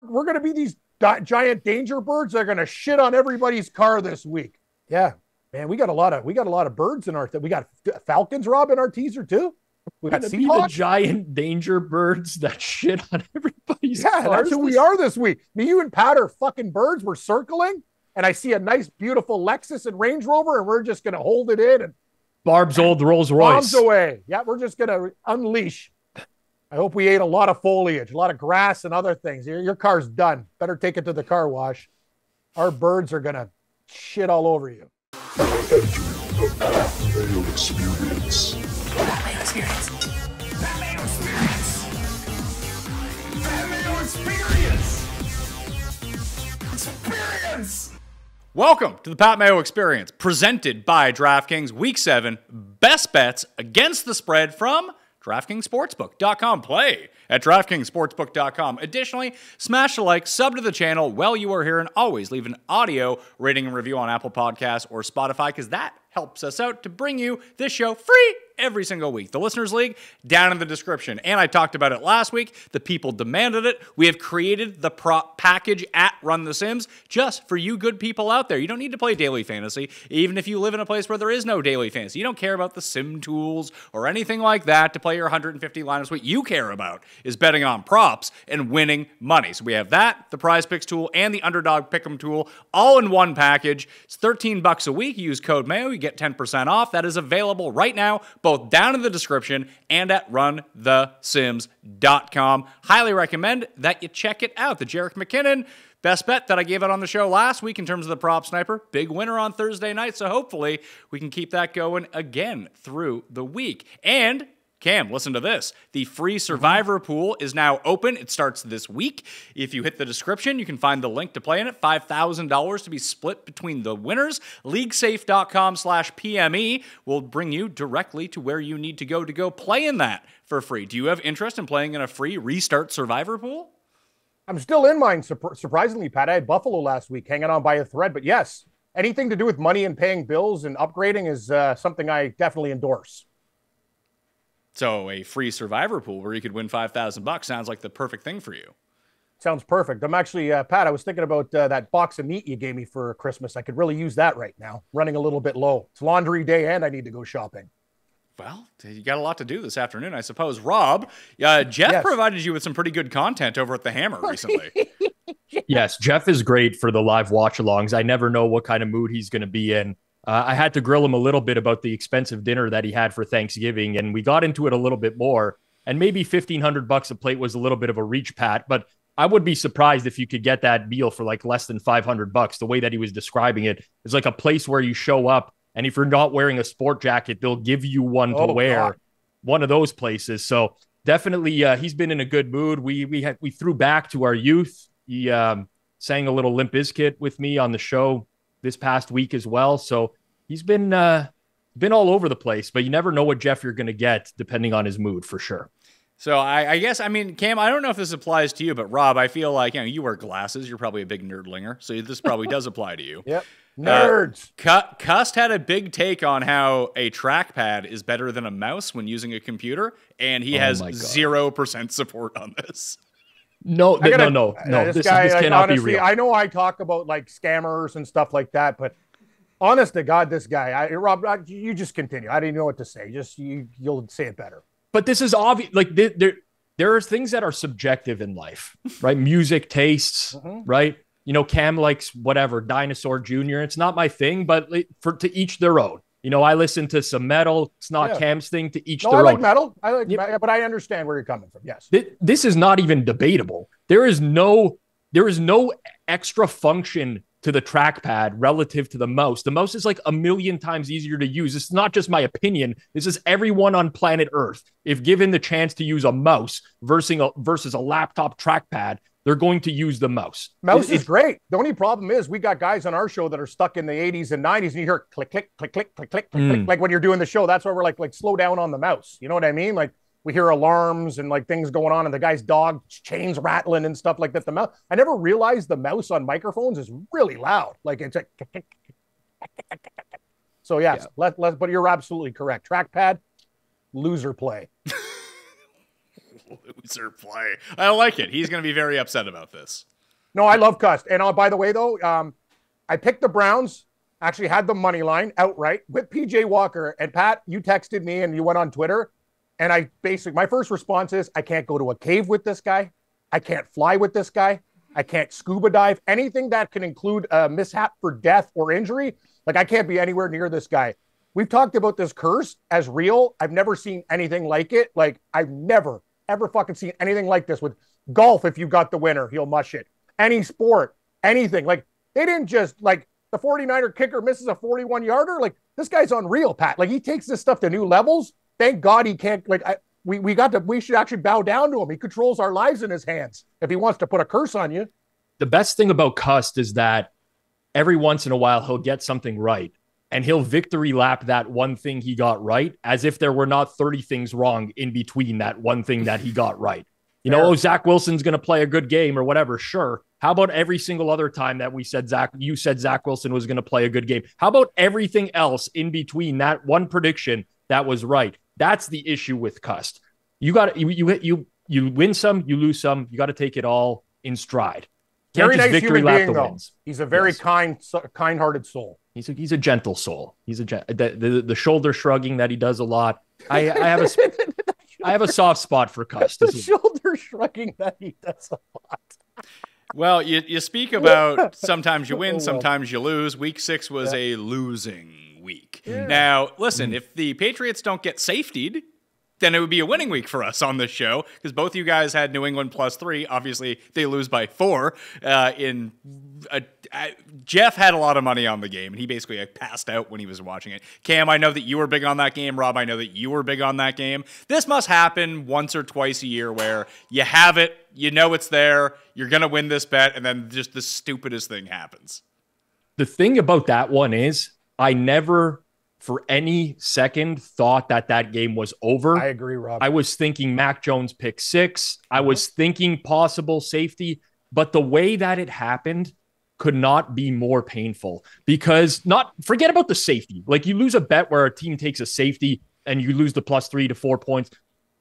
we're going to be these giant danger birds that are going to shit on everybody's car this week. Yeah, man, we got a lot of birds in our. We got falcons, Rob, in our teaser too. We got be the giant danger birds that shit on everybody's cars. That's who we are this week. Me, you, and Pat are fucking birds. We're circling, and I see a nice, beautiful Lexus and Range Rover, and we're just going to hold it in and Barb's old Rolls Royce. Bombs away. Yeah, we're just going to unleash. I hope we ate a lot of foliage, a lot of grass and other things. Your car's done. Better take it to the car wash. Our birds are going to shit all over you. Mayo Experience. Mayo Experience. Mayo Experience. Mayo Experience. Experience. Welcome to the Pat Mayo Experience, presented by DraftKings Week 7 Best Bets Against the Spread from DraftKingsSportsbook.com. Play at DraftKingsSportsbook.com. Additionally, smash a like, sub to the channel while you are here, and always leave an audio rating and review on Apple Podcasts or Spotify, because that helps us out to bring you this show free every single week. The Listeners League, down in the description. And I talked about it last week. The people demanded it. We have created the prop package at Run the Sims just for you good people out there. You don't need to play daily fantasy, even if you live in a place where there is no daily fantasy. You don't care about the sim tools or anything like that to play your 150 lineups. What you care about is betting on props and winning money. So we have that, the Prize Picks tool, and the Underdog Pick'em tool all in one package. It's $13 a week. You use code Mayo, you get 10% off. That is available right now, both down in the description and at runthesims.com. Highly recommend that you check it out. The Jerick McKinnon best bet that I gave out on the show last week in terms of the prop sniper, big winner on Thursday night, so hopefully we can keep that going again through the week. And Cam, listen to this. The free Survivor pool is now open. It starts this week. If you hit the description, you can find the link to play in it. $5,000 to be split between the winners. LeagueSafe.com/PME will bring you directly to where you need to go play in that for free. Do you have interest in playing in a free Restart Survivor pool? I'm still in mine, surprisingly, Pat. I had Buffalo last week hanging on by a thread. But yes, anything to do with money and paying bills and upgrading is something I definitely endorse. So a free Survivor pool where you could win $5,000 sounds like the perfect thing for you. Sounds perfect. I'm actually, Pat, I was thinking about that box of meat you gave me for Christmas. I could really use that right now. Running a little bit low. It's laundry day and I need to go shopping. Well, you got a lot to do this afternoon, I suppose. Rob, Jeff provided you with some pretty good content over at the Hammer recently. Yes, Jeff is great for the live watch-alongs. I never know what kind of mood he's going to be in. I had to grill him a little bit about the expensive dinner that he had for Thanksgiving, and we got into it a little bit more. And maybe $1,500 a plate was a little bit of a reach, Pat, but I would be surprised if you could get that meal for like less than $500. The way that he was describing it is like a place where you show up, and if you're not wearing a sport jacket, they'll give you one to wear. God. One of those places. So definitely, he's been in a good mood. We threw back to our youth. He sang a little Limp Bizkit with me on the show this past week as well. So he's been all over the place, but you never know what Jeff you're going to get depending on his mood for sure. So I guess, I mean, Cam, I don't know if this applies to you, but Rob, I feel like, you wear glasses. You're probably a big nerdlinger. So this probably does apply to you. Yep. Nerds. Cust had a big take on how a trackpad is better than a mouse when using a computer. And he has 0% support on this. No. This cannot honestly, be real. I know I talk about like scammers and stuff like that, but honest to God, this guy, Rob, you just continue. I didn't know what to say. Just you'll say it better. But this is obvious. Like there are things that are subjective in life, right? Music tastes, right? Cam likes whatever, Dinosaur Jr. It's not my thing, but to each their own. I listen to some metal. It's not Cam's thing. To each their own. I like metal. But I understand where you're coming from. Yes. This is not even debatable. There is no extra function to the trackpad relative to the mouse. The mouse is like a million times easier to use. It's not just my opinion. This is everyone on planet Earth. If given the chance to use a mouse versus a laptop trackpad, they're going to use the mouse. Mouse is great. The only problem is we got guys on our show that are stuck in the 80s and 90s, and you hear click, click, click, click, click, click, click. Like when you're doing the show, that's why we're like slow down on the mouse. You know what I mean? Like we hear alarms and like things going on, and the guy's dog chains rattling and stuff like that. The mouse. I never realized the mouse on microphones is really loud. Like it's like. So yes, but you're absolutely correct. Trackpad, loser play. Loser play. I like it. He's going to be very upset about this. No, I love Cust. And by the way, though, I picked the Browns, actually had the money line outright with PJ Walker. And Pat, you texted me and you went on Twitter. And my first response is, I can't go to a cave with this guy. I can't fly with this guy. I can't scuba dive. Anything that can include a mishap for death or injury, like I can't be anywhere near this guy. We've talked about this curse as real. I've never seen anything like it. Like I've never, ever fucking seen anything like this with golf. If you got the winner, he'll mush it. Any sport, anything. Like they didn't just like the 49er kicker misses a 41-yarder. Like this guy's unreal, Pat. Like he takes this stuff to new levels. Thank God he can't, like, we should actually bow down to him. He controls our lives in his hands if he wants to put a curse on you. The best thing about Cust is that every once in a while he'll get something right and he'll victory lap that one thing he got right as if there were not 30 things wrong in between that one thing that he got right. You know, Zach Wilson's going to play a good game or whatever. Sure. How about every single other time that you said Zach Wilson was going to play a good game? How about everything else in between that one prediction that was right? That's the issue with Cust. You win some, you lose some. You got to take it all in stride. Very nice human being, though. He's a very kind-hearted soul. He's a gentle soul. He's the shoulder shrugging that he does a lot. I have a soft spot for Cust. The shoulder shrugging that he does a lot. Well, you speak about sometimes you win, sometimes you lose. Week 6 was a losing week. Yeah. Now, listen, if the Patriots don't get safetied, then it would be a winning week for us on this show because both you guys had New England +3. Obviously, they lose by 4. Jeff had a lot of money on the game, and he basically passed out when he was watching it. Cam, I know that you were big on that game. Rob, I know that you were big on that game. This must happen once or twice a year where you have it, you know it's there, you're going to win this bet, and then just the stupidest thing happens. The thing about that one is I never for any second thought that game was over. I agree, Rob. I was thinking Mac Jones pick 6. I was thinking possible safety, but the way that it happened could not be more painful because forget about the safety. Like you lose a bet where a team takes a safety and you lose the +3 to 4 points.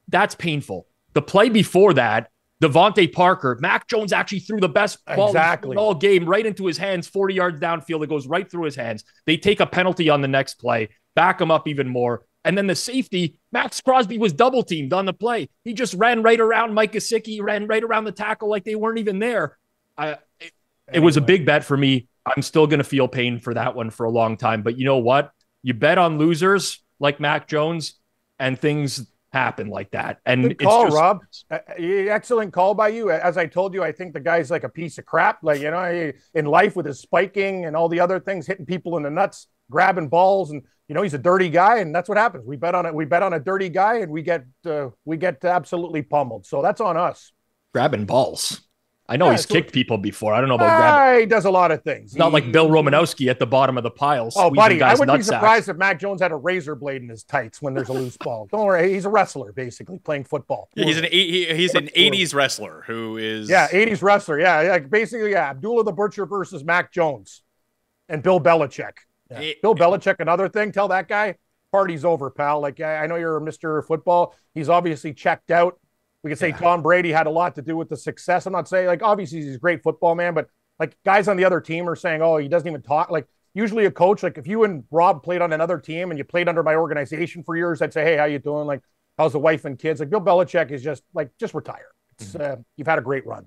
That's painful. The play before that, Devontae Parker, Mac Jones actually threw the best ball all game right into his hands, 40 yards downfield. It goes right through his hands. They take a penalty on the next play, back him up even more. And then the safety, Max Crosby was double teamed on the play. He just ran right around Mike Gesicki, ran right around the tackle like they weren't even there. It was a big bet for me. I'm still going to feel pain for that one for a long time. But you know what? You bet on losers like Mac Jones and things happen like that. And good call, Rob. Excellent call by you. As I told you, I think the guy's like a piece of crap. Like, you know, in life with his spiking and all the other things, hitting people in the nuts, grabbing balls, and you know he's a dirty guy, and that's what happens. We bet on it. We bet on a dirty guy, and we get absolutely pummeled. So that's on us. Grabbing balls. I know he's kicked people before. I don't know about grabbing. He does a lot of things. It's not like Bill Romanowski at the bottom of the pile. Oh, buddy, I wouldn't be surprised if Mac Jones had a razor blade in his tights when there's a loose ball. Don't worry, he's a wrestler basically playing football. Yeah, he's an 80s wrestler who is 80s wrestler. Yeah, basically Abdullah the Butcher versus Mac Jones and Bill Belichick. Yeah. Bill Belichick, another thing. Tell that guy party's over, pal. Like I know you're Mr. Football. He's obviously checked out. We could say Tom Brady had a lot to do with the success. I'm not saying, like, obviously he's a great football man, but, like, guys on the other team are saying, oh, he doesn't even talk. Like, usually a coach, like, if you and Rob played on another team and you played under my organization for years, I'd say, hey, how you doing? Like, how's the wife and kids? Like, Bill Belichick is just retire. It's, you've had a great run.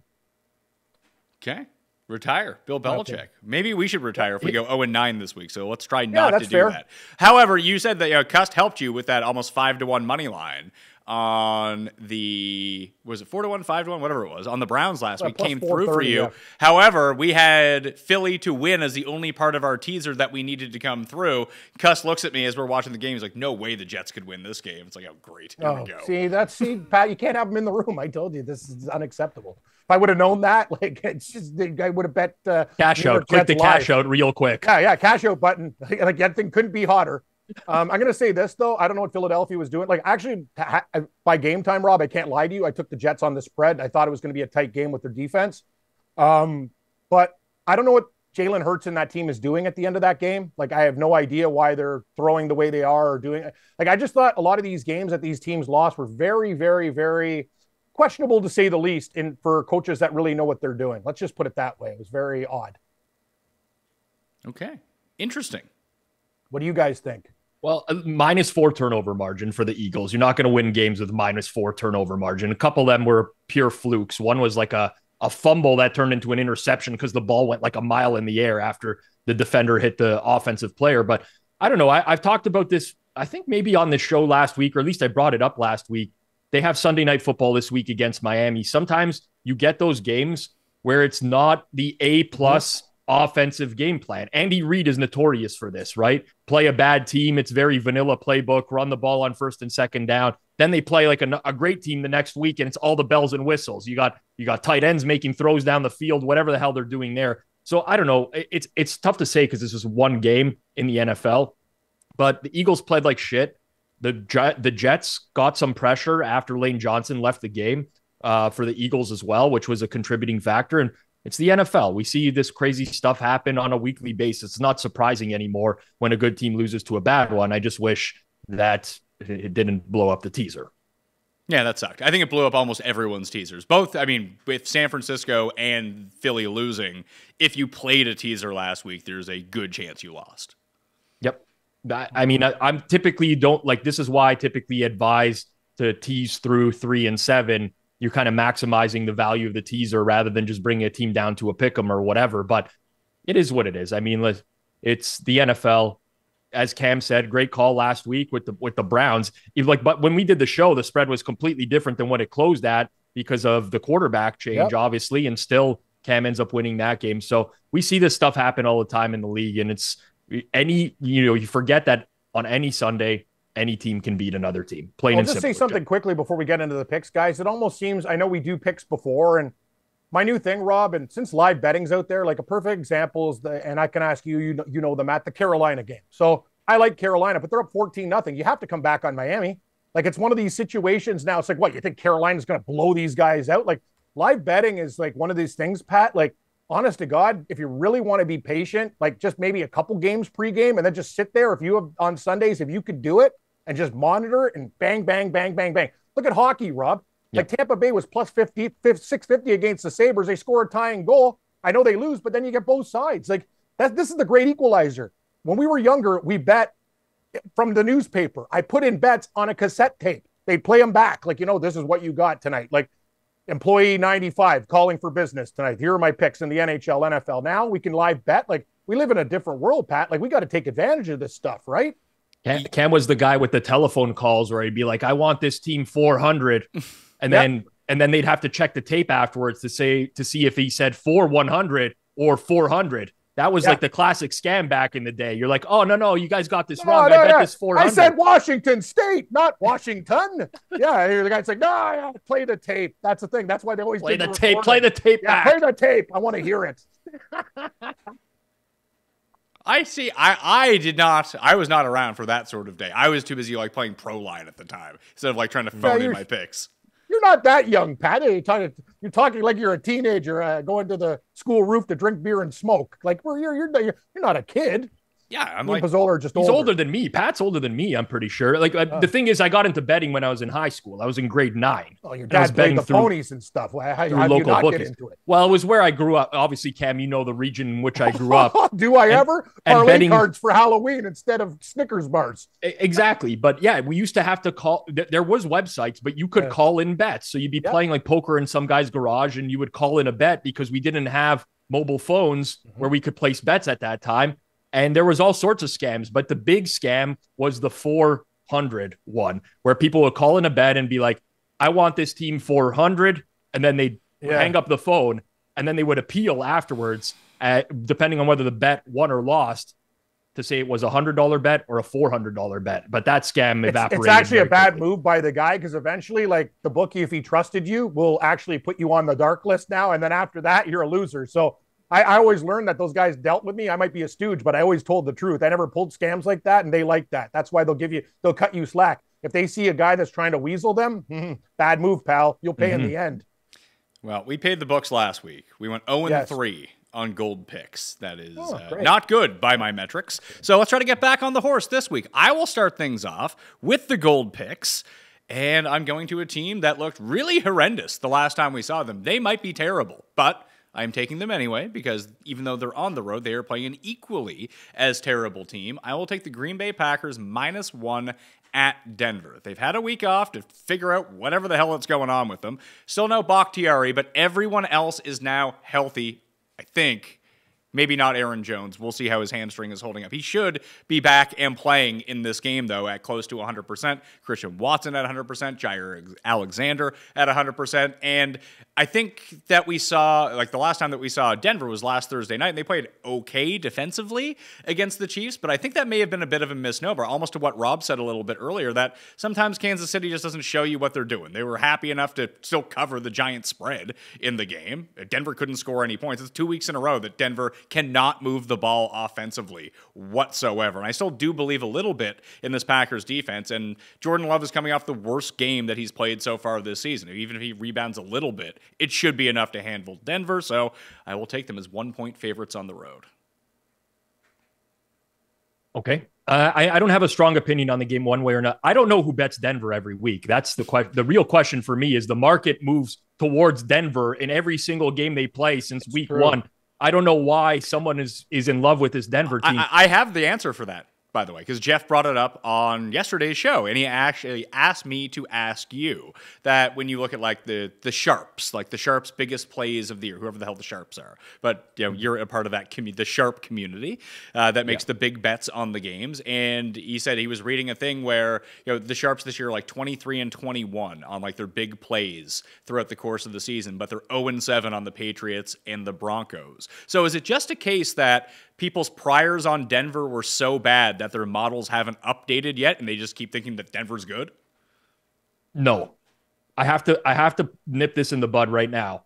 Okay. Retire. Bill Belichick. Okay. Maybe we should retire if we go 0-9 this week. So let's try not to do that. However, you said that Cust helped you with that almost 5-1 money line on the, was it 4-1, 5-1, whatever it was, on the Browns last week, came through for you. Yeah. However, we had Philly to win as the only part of our teaser that we needed to come through. Cuss looks at me as we're watching the game. He's like, no way the Jets could win this game. It's like, oh, great. Here we go. See, Pat, you can't have him in the room. I told you, this is unacceptable. If I would have known that, like, it's just, I would have bet. Cash out. Click the cash out real quick. Yeah, cash out button. Like, that thing couldn't be hotter. I'm going to say this, though. I don't know what Philadelphia was doing. Like, actually, by game time, Rob, I can't lie to you. I took the Jets on the spread. I thought it was going to be a tight game with their defense. But I don't know what Jalen Hurts and that team is doing at the end of that game. Like, I have no idea why they're throwing the way they are or doing. Like, I just thought a lot of these games that these teams lost were very, very, very questionable to say the least for coaches that really know what they're doing. Let's just put it that way. It was very odd. Okay. Interesting. What do you guys think? Well, -4 turnover margin for the Eagles. You're not going to win games with -4 turnover margin. A couple of them were pure flukes. One was like a fumble that turned into an interception because the ball went like a mile in the air after the defender hit the offensive player. But I don't know. I've talked about this, I think maybe on this show last week, or at least I brought it up last week. They have Sunday Night Football this week against Miami. Sometimes you get those games where it's not the A-plus offensive game plan. Andy Reid is notorious for this, right? Play a bad team. It's very vanilla playbook, run the ball on first and second down. Then they play like a great team the next week, and it's all the bells and whistles. You got tight ends making throws down the field, whatever the hell they're doing there. So I don't know. It's tough to say because this is one game in the NFL, but the Eagles played like shit. The Jets got some pressure after Lane Johnson left the game for the Eagles as well, which was a contributing factor. And it's the NFL. We see this crazy stuff happen on a weekly basis. It's not surprising anymore when a good team loses to a bad one. I just wish that it didn't blow up the teaser. Yeah, that sucked. I think it blew up almost everyone's teasers. Both, I mean, with San Francisco and Philly losing, if you played a teaser last week, there's a good chance you lost. Yep. I mean, I'm typically don't like, this is why I typically advise to tease through 3 and 7. You're kind of maximizing the value of the teaser rather than just bringing a team down to a pick 'em or whatever. But it is what it is. I mean, it's the NFL. As Cam said, great call last week with the Browns. But when we did the show, the spread was completely different than what it closed at because of the quarterback change, obviously, and still Cam ends up winning that game. So we see this stuff happen all the time in the league, and it's you forget that on any Sunday, any team can beat another team. Plain and simple. I'll just say something quickly before we get into the picks, guys. It almost seems, I know we do picks before, and my new thing, Rob, and since live betting's out there, like a perfect example is and I can ask you, you know them at the Carolina game. So I like Carolina, but they're up 14-0. You have to come back on Miami. Like, it's one of these situations now. It's like, what, you think Carolina's going to blow these guys out? Like, live betting is like one of these things, Pat, like, honest to God, if you really want to be patient, like just maybe a couple games pregame and then just sit there. If you have on Sundays, if you could do it and just monitor it and bang, bang, bang, bang, bang. Look at hockey, Rob. Like Tampa Bay was plus 650 against the Sabres. They score a tying goal. I know they lose, but then you get both sides. Like this is the great equalizer. When we were younger, we bet from the newspaper. I put in bets on a cassette tape. They'd play them back. Like, this is what you got tonight. Like employee 95 calling for business tonight. Here are my picks in the NHL, NFL. Now we can live bet. Like, we live in a different world, Pat. Like, we got to take advantage of this stuff, right? Cam was the guy with the telephone calls where he'd be like, I want this team 400. And then they'd have to check the tape afterwards to see if he said 100 or 400. That was like the classic scam back in the day. You're like, oh, no, you guys got this wrong. I bet this 400. I said Washington State, not Washington. The guy's like, no, play the tape. That's the thing. That's why they always play the tape. Play the tape back. Play the tape. I want to hear it. I see. I was not around for that sort of day. I was too busy playing Pro Line at the time instead of trying to phone in my picks. You're not that young, Pat. You're talking like you're a teenager going to the school roof to drink beer and smoke. Like, you're not a kid. Yeah, Pizzola just he's older than me. Pat's older than me, I'm pretty sure. The thing is, I got into betting when I was in high school. I was in grade 9. Oh, your dad played the ponies and stuff. How did you not get into it? Well, it was where I grew up. Obviously, Cam, you know the region in which I grew up. Do I ever? Parlay cards for Halloween instead of Snickers bars. Exactly. But yeah, we used to have to call. There was websites, but you could call in bets. So you'd be playing like poker in some guy's garage, and you would call in a bet because we didn't have mobile phones where we could place bets at that time. And there was all sorts of scams, but the big scam was the 400 one, where people would call in a bet and be like, I want this team 400. And then they'd hang up the phone, and then they would appeal afterwards, depending on whether the bet won or lost, to say it was a $100 bet or a $400 bet. But that scam evaporated. It's actually a bad move by the guy, because eventually, like, the bookie, if he trusted you, will actually put you on the dark list now. And then after that, you're a loser. So I always learned that those guys dealt with me. I might be a stooge, but I always told the truth. I never pulled scams like that, and they like that. That's why they'll cut you slack. If they see a guy that's trying to weasel them, bad move, pal. You'll pay in the end. Well, we paid the books last week. We went 0-3 on gold picks. That is not good by my metrics. So let's try to get back on the horse this week. I will start things off with the gold picks. And I'm going to a team that looked really horrendous the last time we saw them. They might be terrible, but I'm taking them anyway because even though they're on the road, they are playing an equally as terrible team. I will take the Green Bay Packers -1 at Denver. They've had a week off to figure out whatever the hell that's going on with them. Still no Bakhtiari, but everyone else is now healthy, I think. Maybe not Aaron Jones. We'll see how his hamstring is holding up. He should be back and playing in this game, though, at close to 100%. Christian Watson at 100%. Jair Alexander at 100%. And I think that we saw, like the last time that we saw Denver was last Thursday night, and they played okay defensively against the Chiefs, but I think that may have been a bit of a misnomer, almost to what Rob said a little bit earlier, that sometimes Kansas City just doesn't show you what they're doing. They were happy enough to still cover the giant spread in the game. Denver couldn't score any points. It's 2 weeks in a row that Denver cannot move the ball offensively whatsoever. And I still do believe a little bit in this Packers defense. And Jordan Love is coming off the worst game that he's played so far this season. Even if he rebounds a little bit, it should be enough to handle Denver. So I will take them as 1-point favorites on the road. Okay. I don't have a strong opinion on the game one way or not. I don't know who bets Denver every week. That's the question. The real question for me is the market moves towards Denver in every single game they play since week one. I don't know why someone is in love with this Denver team. I have the answer for that, by the way, because Jeff brought it up on yesterday's show, and he actually asked me to ask you that when you look at like the Sharps, like the Sharps' biggest plays of the year, whoever the hell the Sharps are, but you know you're a part of that the Sharp community that makes the big bets on the games. And he said he was reading a thing where the Sharps this year are like 23-21 on like their big plays throughout the course of the season, but they're 0-7 on the Patriots and the Broncos. So is it just a case that people's priors on Denver were so bad that their models haven't updated yet and they just keep thinking that Denver's good? No. I have to nip this in the bud right now.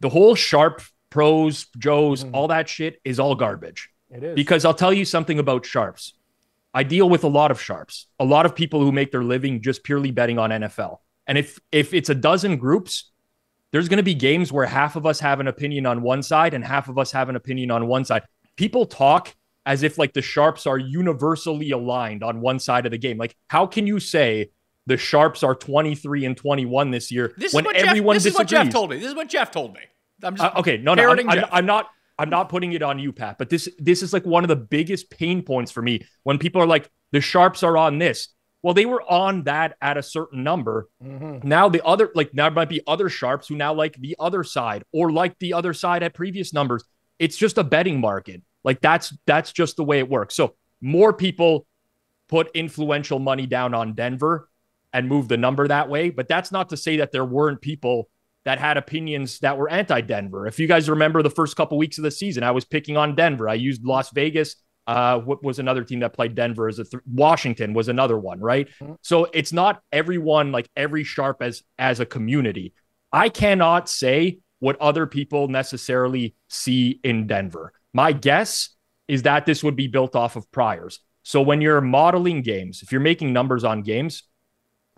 The whole Sharp, pros, Joes, all that shit is all garbage. It is. Because I'll tell you something about Sharps. I deal with a lot of Sharps, a lot of people who make their living just purely betting on NFL. And if it's a dozen groups, there's going to be games where half of us have an opinion on one side and half of us have an opinion on one side. People talk as if like the Sharps are universally aligned on one side of the game. Like, how can you say the Sharps are 23-21 this year when everyone disagrees? This is what Jeff told me. This is what Jeff told me. I'm just okay. No, I'm not putting it on you, Pat. But this is like one of the biggest pain points for me when people are like, the Sharps are on this. Well, they were on that at a certain number. Now there might be other Sharps who now like the other side or like the other side at previous numbers. It's just a betting market. Like that's just the way it works. So more people put influential money down on Denver and move the number that way. But that's not to say that there weren't people that had opinions that were anti-Denver. If you guys remember the first couple weeks of the season, I was picking on Denver. I used Las Vegas. What was another team that played Denver as Washington was another one, right? So it's not everyone, like every Sharp as a community. I cannot say what other people necessarily see in Denver. My guess is that this would be built off of priors. So when you're modeling games, if you're making numbers on games,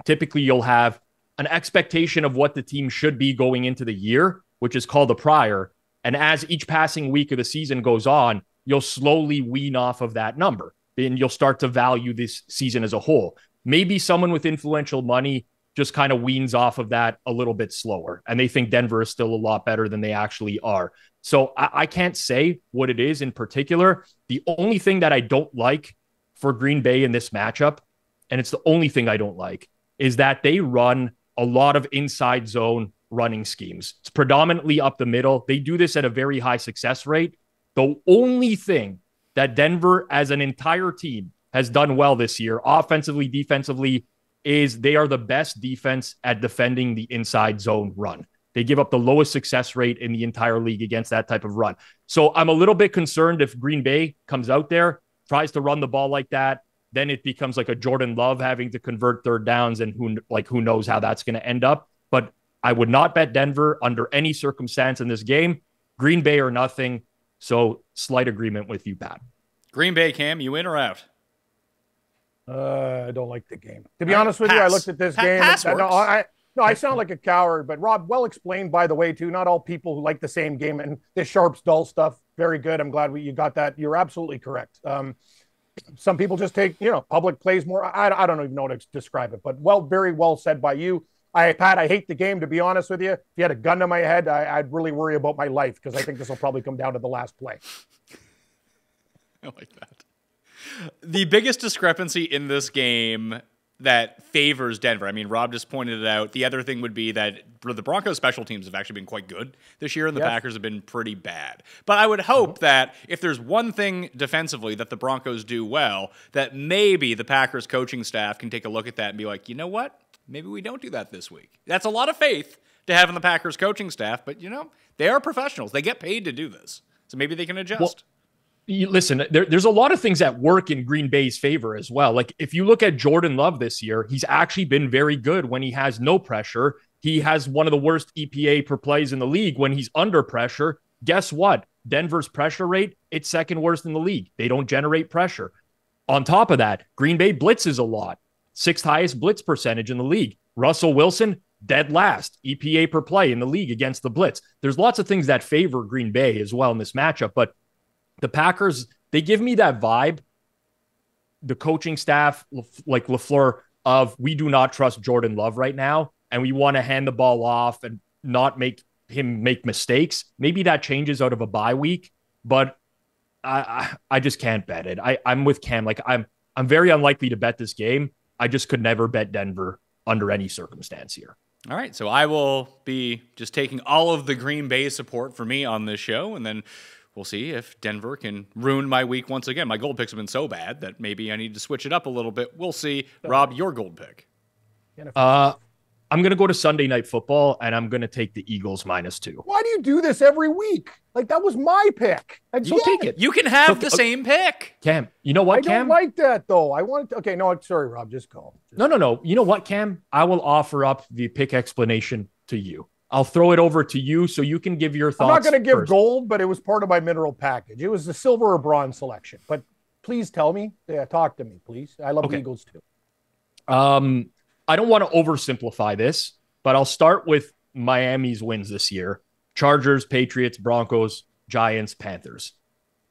typically you'll have an expectation of what the team should be going into the year, which is called a prior. And as each passing week of the season goes on, you'll slowly wean off of that number. Then you'll start to value this season as a whole. Maybe someone with influential money just kind of weans off of that a little bit slower. And they think Denver is still a lot better than they actually are. So I can't say what it is in particular. The only thing that I don't like for Green Bay in this matchup, and it's the only thing I don't like, is that they run a lot of inside zone running schemes. It's predominantly up the middle. They do this at a very high success rate. The only thing that Denver as an entire team has done well this year, offensively, defensively, is they are the best defense at defending the inside zone run. They give up the lowest success rate in the entire league against that type of run. So I'm a little bit concerned if Green Bay comes out there, tries to run the ball like that, then it becomes like a Jordan Love having to convert third downs, and who knows how that's going to end up. But I would not bet Denver under any circumstance in this game. Green Bay or nothing. So slight agreement with you, Pat. Green Bay, Cam, you in or out? I don't like the game. To be honest with you, I looked at this game. I sound like a coward, but Rob, well explained, by the way, too. Not all people who like the same game, and this Sharps dull stuff, very good. I'm glad you got that. You're absolutely correct. Some people just take, public plays more. I don't even know how to describe it, but very well said by you. Pat, I hate the game, to be honest with you. If you had a gun to my head, I'd really worry about my life because I think this will probably come down to the last play. I like that. The biggest discrepancy in this game that favors Denver, I mean, Rob just pointed it out. The other thing would be that the Broncos' special teams have actually been quite good this year, and the Packers have been pretty bad. But I would hope that if there's one thing defensively that the Broncos do well, that maybe the Packers coaching staff can take a look at that and be like, you know what? Maybe we don't do that this week. That's a lot of faith to have in the Packers coaching staff, but, they are professionals. They get paid to do this. So maybe they can adjust. Well, listen, there's a lot of things that work in Green Bay's favor as well. Like if you look at Jordan Love this year, he's actually been very good when he has no pressure. He has one of the worst EPA per plays in the league when he's under pressure. Guess what? Denver's pressure rate, it's second worst in the league. They don't generate pressure. On top of that, Green Bay blitzes a lot. 6th highest blitz percentage in the league. Russell Wilson, dead last EPA per play in the league against the blitz. There's lots of things that favor Green Bay as well in this matchup, but the Packers, they give me that vibe, the coaching staff, like LaFleur, of we do not trust Jordan Love right now, and we want to hand the ball off and not make him make mistakes. Maybe that changes out of a bye week, but I just can't bet it. I'm with Cam. Like I'm very unlikely to bet this game. I just could never bet Denver under any circumstance here. All right, so I will be just taking all of the Green Bay support for me on this show, and then we'll see if Denver can ruin my week once again. My gold picks have been so bad that maybe I need to switch it up a little bit. We'll see. Rob, your gold pick. I'm going to go to Sunday Night Football, and I'm going to take the Eagles -2. Why do you do this every week? Like, that was my pick. So take it. You can have the same pick. Cam, you know what, I Cam? don't like that, though. I want to... Okay, no, sorry, Rob. Just go. No. You know what, Cam? I will offer up the pick explanation to you. I'll throw it over to you so you can give your thoughts. I'm not going to give first. gold, but it was part of my mineral package. It was the silver or bronze selection. But please tell me. Yeah, talk to me, please. I love the Eagles, too. I don't want to oversimplify this, but I'll start with Miami's wins this year. Chargers, Patriots, Broncos, Giants, Panthers.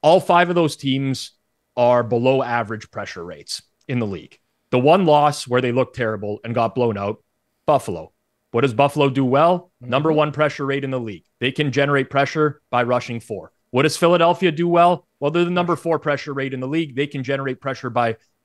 All 5 of those teams are below average pressure rates in the league. The one loss where they looked terrible and got blown out, Buffalo. What does Buffalo do well? Number 1 pressure rate in the league. They can generate pressure by rushing 4. What does Philadelphia do well? Well, they're the number 4 pressure rate in the league. They can generate pressure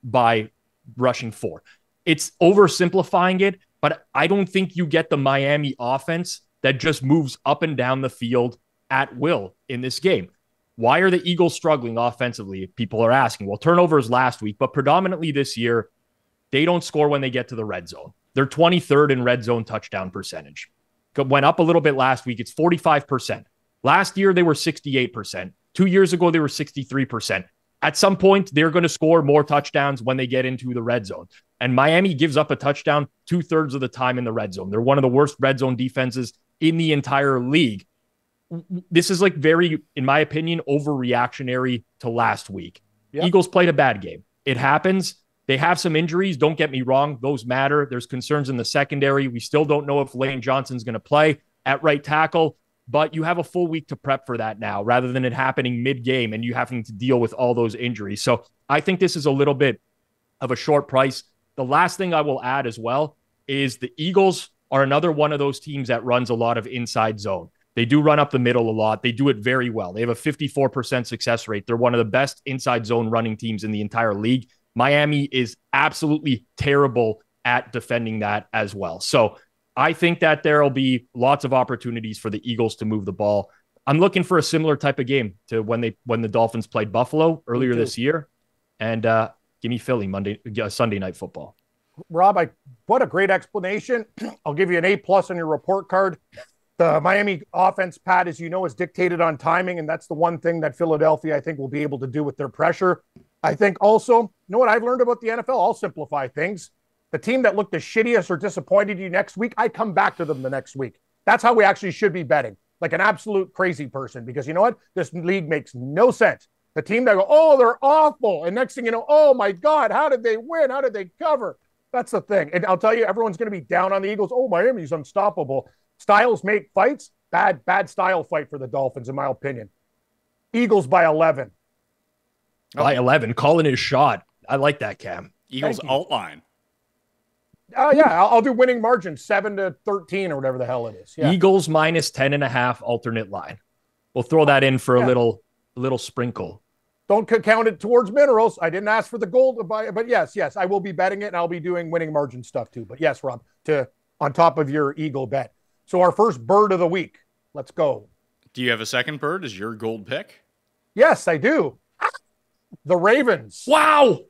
by rushing 4. It's oversimplifying it, but I don't think you get the Miami offense that just moves up and down the field at will in this game. Why are the Eagles struggling offensively? People are asking. Well, turnovers last week, but predominantly this year, they don't score when they get to the red zone. They're 23rd in red zone touchdown percentage. Went up a little bit last week. It's 45%. Last year, they were 68%. 2 years ago, they were 63%. At some point, they're going to score more touchdowns when they get into the red zone. And Miami gives up a touchdown 2/3 of the time in the red zone. They're one of the worst red zone defenses in the entire league. This is very, in my opinion, overreactionary to last week. Yep. Eagles played a bad game. It happens. They have some injuries. Don't get me wrong. Those matter. There's concerns in the secondary. We still don't know if Lane Johnson's going to play at right tackle, but you have a full week to prep for that now rather than it happening mid-game and you having to deal with all those injuries. So I think this is a little bit of a short price. The last thing I will add as well is the Eagles are another one of those teams that runs a lot of inside zone. They do run up the middle a lot. They do it very well. They have a 54% success rate. They're one of the best inside zone running teams in the entire league. Miami is absolutely terrible at defending that as well. So I think that there will be lots of opportunities for the Eagles to move the ball. I'm looking for a similar type of game to when the Dolphins played Buffalo earlier this year. And give me Philly Sunday Night Football. Rob, what a great explanation. I'll give you an A+ on your report card. The Miami offense, Pat, as you know, is dictated on timing, and that's the one thing that Philadelphia, I think, will be able to do with their pressure. I think also, you know what I've learned about the NFL? I'll simplify things. The team that looked the shittiest or disappointed you next week, I come back to them the next week. That's how we actually should be betting, like an absolute crazy person, because you know what? This league makes no sense. The team that go, oh, they're awful. And next thing you know, oh, my God, how did they win? How did they cover? That's the thing. And I'll tell you, everyone's going to be down on the Eagles. Oh, Miami's unstoppable. Styles make fights. Bad style fight for the Dolphins, in my opinion. Eagles by 11. By 11, calling his shot. I like that, Cam. Eagles alt line. Yeah, I'll do winning margin 7-13 or whatever the hell it is. Yeah. Eagles minus 10.5 alternate line. We'll throw that in for a little sprinkle. Don't count it towards minerals. I didn't ask for the gold, but yes, I will be betting it, and I'll be doing winning margin stuff too. But yes, Rob, on top of your Eagle bet. So our first bird of the week. Let's go. Do you have a second bird as your gold pick? Yes, I do. The Ravens. Wow.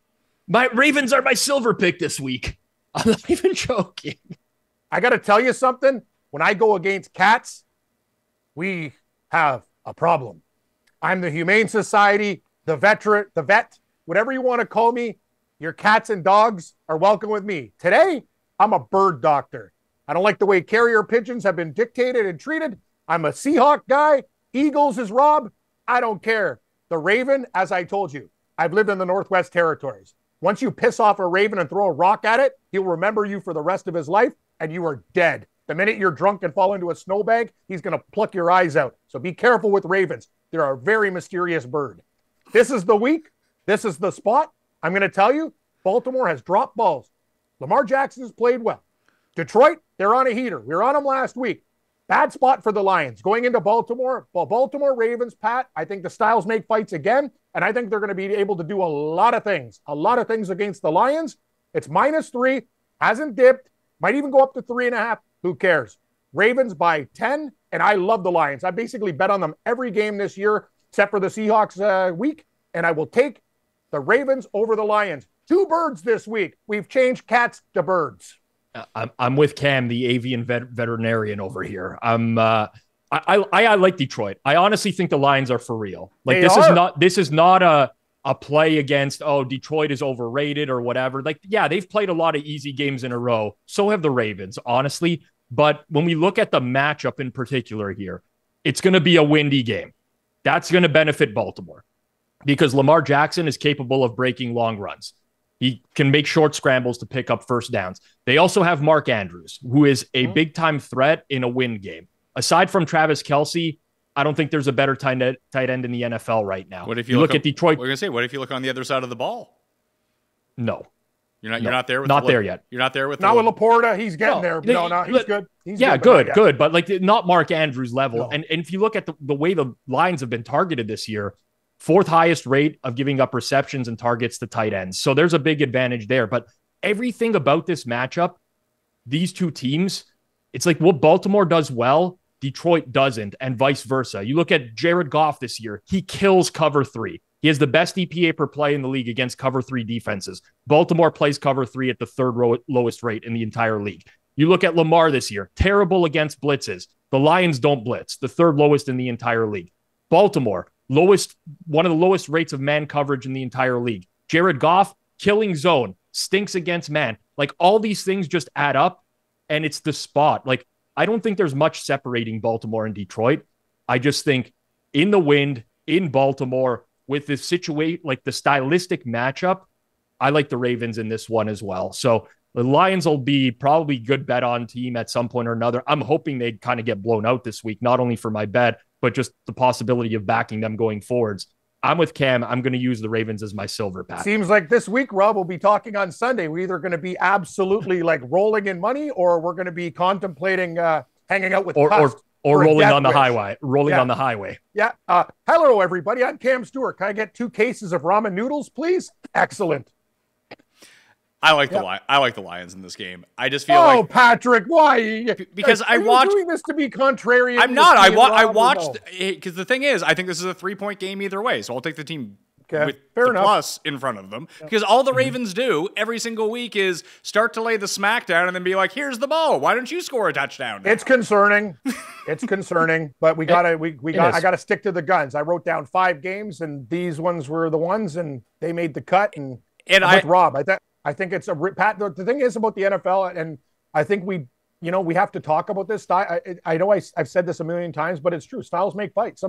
My Ravens are my silver pick this week. I'm not even joking. I got to tell you something. When I go against cats, we have a problem. I'm the Humane Society, the vet, whatever you want to call me. Your cats and dogs are welcome with me. Today, I'm a bird doctor. I don't like the way carrier pigeons have been dictated and treated. I'm a Seahawk guy. Eagles is Rob. I don't care. The Raven, as I told you, I've lived in the Northwest Territories. Once you piss off a raven and throw a rock at it, he'll remember you for the rest of his life, and you are dead. The minute you're drunk and fall into a snowbank, he's going to pluck your eyes out. So be careful with ravens. They're a very mysterious bird. This is the week. This is the spot. I'm going to tell you, Baltimore has dropped balls. Lamar Jackson has played well. Detroit, they're on a heater. We were on them last week. Bad spot for the Lions. Going into Baltimore, Baltimore Ravens, Pat, I think the styles make fights again, and I think they're going to be able to do a lot of things against the Lions. It's -3, hasn't dipped, might even go up to 3.5. Who cares? Ravens by 10, and I love the Lions. I basically bet on them every game this year, except for the Seahawks week, and I will take the Ravens over the Lions. 2 birds this week. We've changed cats to birds. I'm with Cam, the avian veterinarian over here. I like Detroit. I honestly think the Lions are for real. Like this is not a play against, Detroit is overrated or whatever. Like, yeah, they've played a lot of easy games in a row. So have the Ravens, honestly. But when we look at the matchup in particular here, it's going to be a windy game. That's going to benefit Baltimore because Lamar Jackson is capable of breaking long runs. He can make short scrambles to pick up first downs. They also have Mark Andrews, who is a big-time threat in a win game. Aside from Travis Kelce, I don't think there's a better tight end in the NFL right now. What if you look at Detroit? We're going to say, what if you look on the other side of the ball? No. You're not there with there yet. You're not there with with Laporta. He's getting there. No, he's good. He's good. But like not Mark Andrews level. No. And if you look at the way the Lions have been targeted this year, 4th highest rate of giving up receptions and targets to tight ends. So there's a big advantage there. But everything about this matchup, these two teams, it's like what Baltimore does well, Detroit doesn't, and vice versa. You look at Jared Goff this year, he kills cover 3. He has the best EPA per play in the league against cover 3 defenses. Baltimore plays cover 3 at the 3rd lowest rate in the entire league. You look at Lamar this year, terrible against blitzes. The Lions don't blitz, the 3rd lowest in the entire league. Baltimore, one of the lowest rates of man coverage in the entire league. Jared Goff, killing zone, stinks against man. Like all these things just add up, and it's the spot. Like I don't think there's much separating Baltimore and Detroit. I just think in the wind, in Baltimore, with this situation, like the stylistic matchup, I like the Ravens in this one as well. So the Lions will be probably good bet on team at some point or another. I'm hoping they kind of get blown out this week, not only for my bet, but just the possibility of backing them going forwards. I'm with Cam. I'm going to use the Ravens as my silver pack. Seems like this week, Rob, we'll be talking on Sunday. We're either going to be absolutely like rolling in money, or we're going to be contemplating hanging out with or rolling on the highway. On the highway. Yeah. Hello, everybody. I'm Cam Stewart. Can I get 2 cases of ramen noodles, please? Excellent. I like the Lions in this game. I just feel like Patrick, why? Because are you doing this to be contrarian? I'm not. I watched because the thing is, I think this is a 3-point game either way. So I'll take the team with the plus in front of them because all the Ravens do every single week is start to lay the smack down and then be like, "Here's the ball. Why don't you score a touchdown?" It's concerning. It's concerning, but I gotta stick to the guns. I wrote down 5 games, and these ones were the ones, and they made the cut. And with Rob, I think it's Pat. The thing is about the NFL, and I think we have to talk about this. I know I've said this a million times, but it's true. Styles make fights.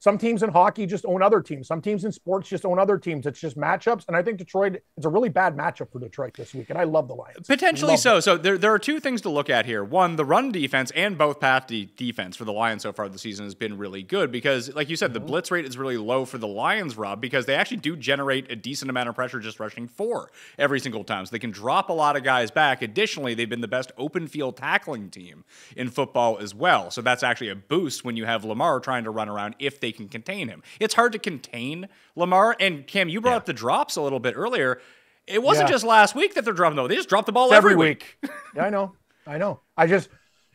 some teams in hockey just own other teams. Some teams in sports just own other teams. It's just matchups. And I think Detroit, it's a really bad matchup for Detroit this week. And I love the Lions. Potentially so. So there are two things to look at here. One, the run defense and both path defense for the Lions so far this season has been really good because, like you said, the blitz rate is really low for the Lions, Rob, because they actually do generate a decent amount of pressure just rushing 4 every single time. So they can drop a lot of guys back. Additionally, they've been the best open field tackling team in football as well. So that's actually a boost when you have Lamar trying to run around if they can contain him. It's hard to contain Lamar. And Cam, you brought up the drops a little bit earlier. It wasn't just last week that they're dropping, though. They just drop the ball every week. Yeah, I know.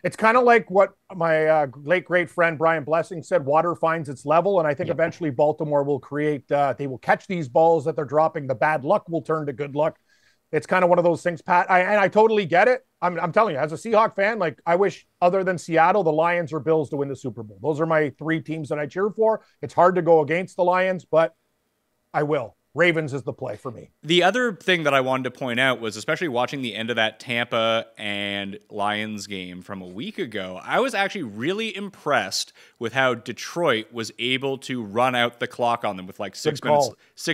It's kind of like what my late great friend Brian Blessing said, water finds its level. And I think eventually Baltimore will they will catch these balls that they're dropping. The bad luck will turn to good luck. It's kind of one of those things, Pat. I totally get it. I'm telling you, as a Seahawk fan, like I wish other than Seattle, the Lions or Bills to win the Super Bowl. Those are my 3 teams that I cheer for. It's hard to go against the Lions, but I will. Ravens is the play for me. The other thing that I wanted to point out was, especially watching the end of that Tampa and Lions game from a week ago, I was actually really impressed with how Detroit was able to run out the clock on them with like 6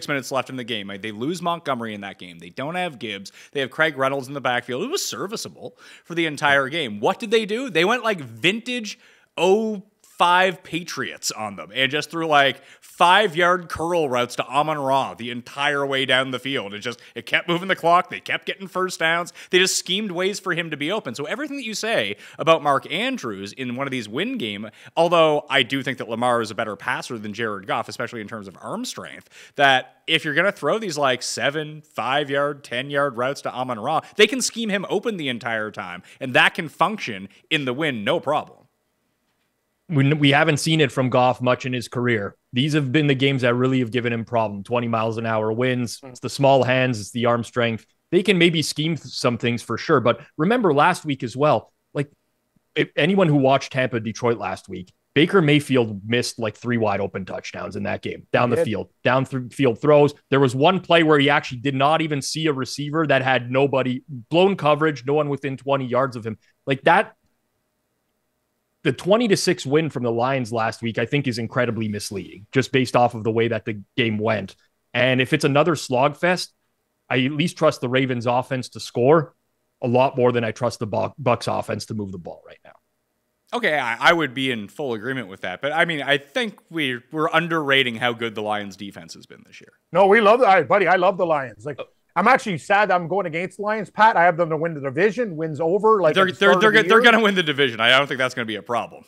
minutes left in the game. Like, they lose Montgomery in that game. They don't have Gibbs. They have Craig Reynolds in the backfield. It was serviceable for the entire game. What did they do? They went like vintage 5 Patriots on them and just threw like 5-yard curl routes to Amon-Ra the entire way down the field. It kept moving the clock. They kept getting first downs. They just schemed ways for him to be open. So everything that you say about Mark Andrews in one of these win game, although I do think that Lamar is a better passer than Jared Goff, especially in terms of arm strength, that if you're going to throw these like 7, 5-yard, 10-yard routes to Amon-Ra, they can scheme him open the entire time. And that can function in the win, no problem. We haven't seen it from Goff much in his career. These have been the games that really have given him problem. 20 miles an hour wins. It's the small hands. It's the arm strength. They can maybe scheme some things for sure. But remember last week as well, like if anyone who watched Tampa Detroit last week, Baker Mayfield missed like 3 wide open touchdowns in that game, down the field, down through field throws. There was one play where he actually did not even see a receiver that had nobody, blown coverage, no one within 20 yards of him. Like that. The 20-6 win from the Lions last week, I think, is incredibly misleading, just based off of the way that the game went. And if it's another slogfest, I at least trust the Ravens offense to score a lot more than I trust the Bucs offense to move the ball right now. Okay, I would be in full agreement with that. But I mean, I think we're underrating how good the Lions defense has been this year. No, we love that, buddy. I love the Lions. Like, I'm actually sad I'm going against the Lions, Pat. I have them to win the division, wins over. Like they're going to win the division. I don't think that's going to be a problem.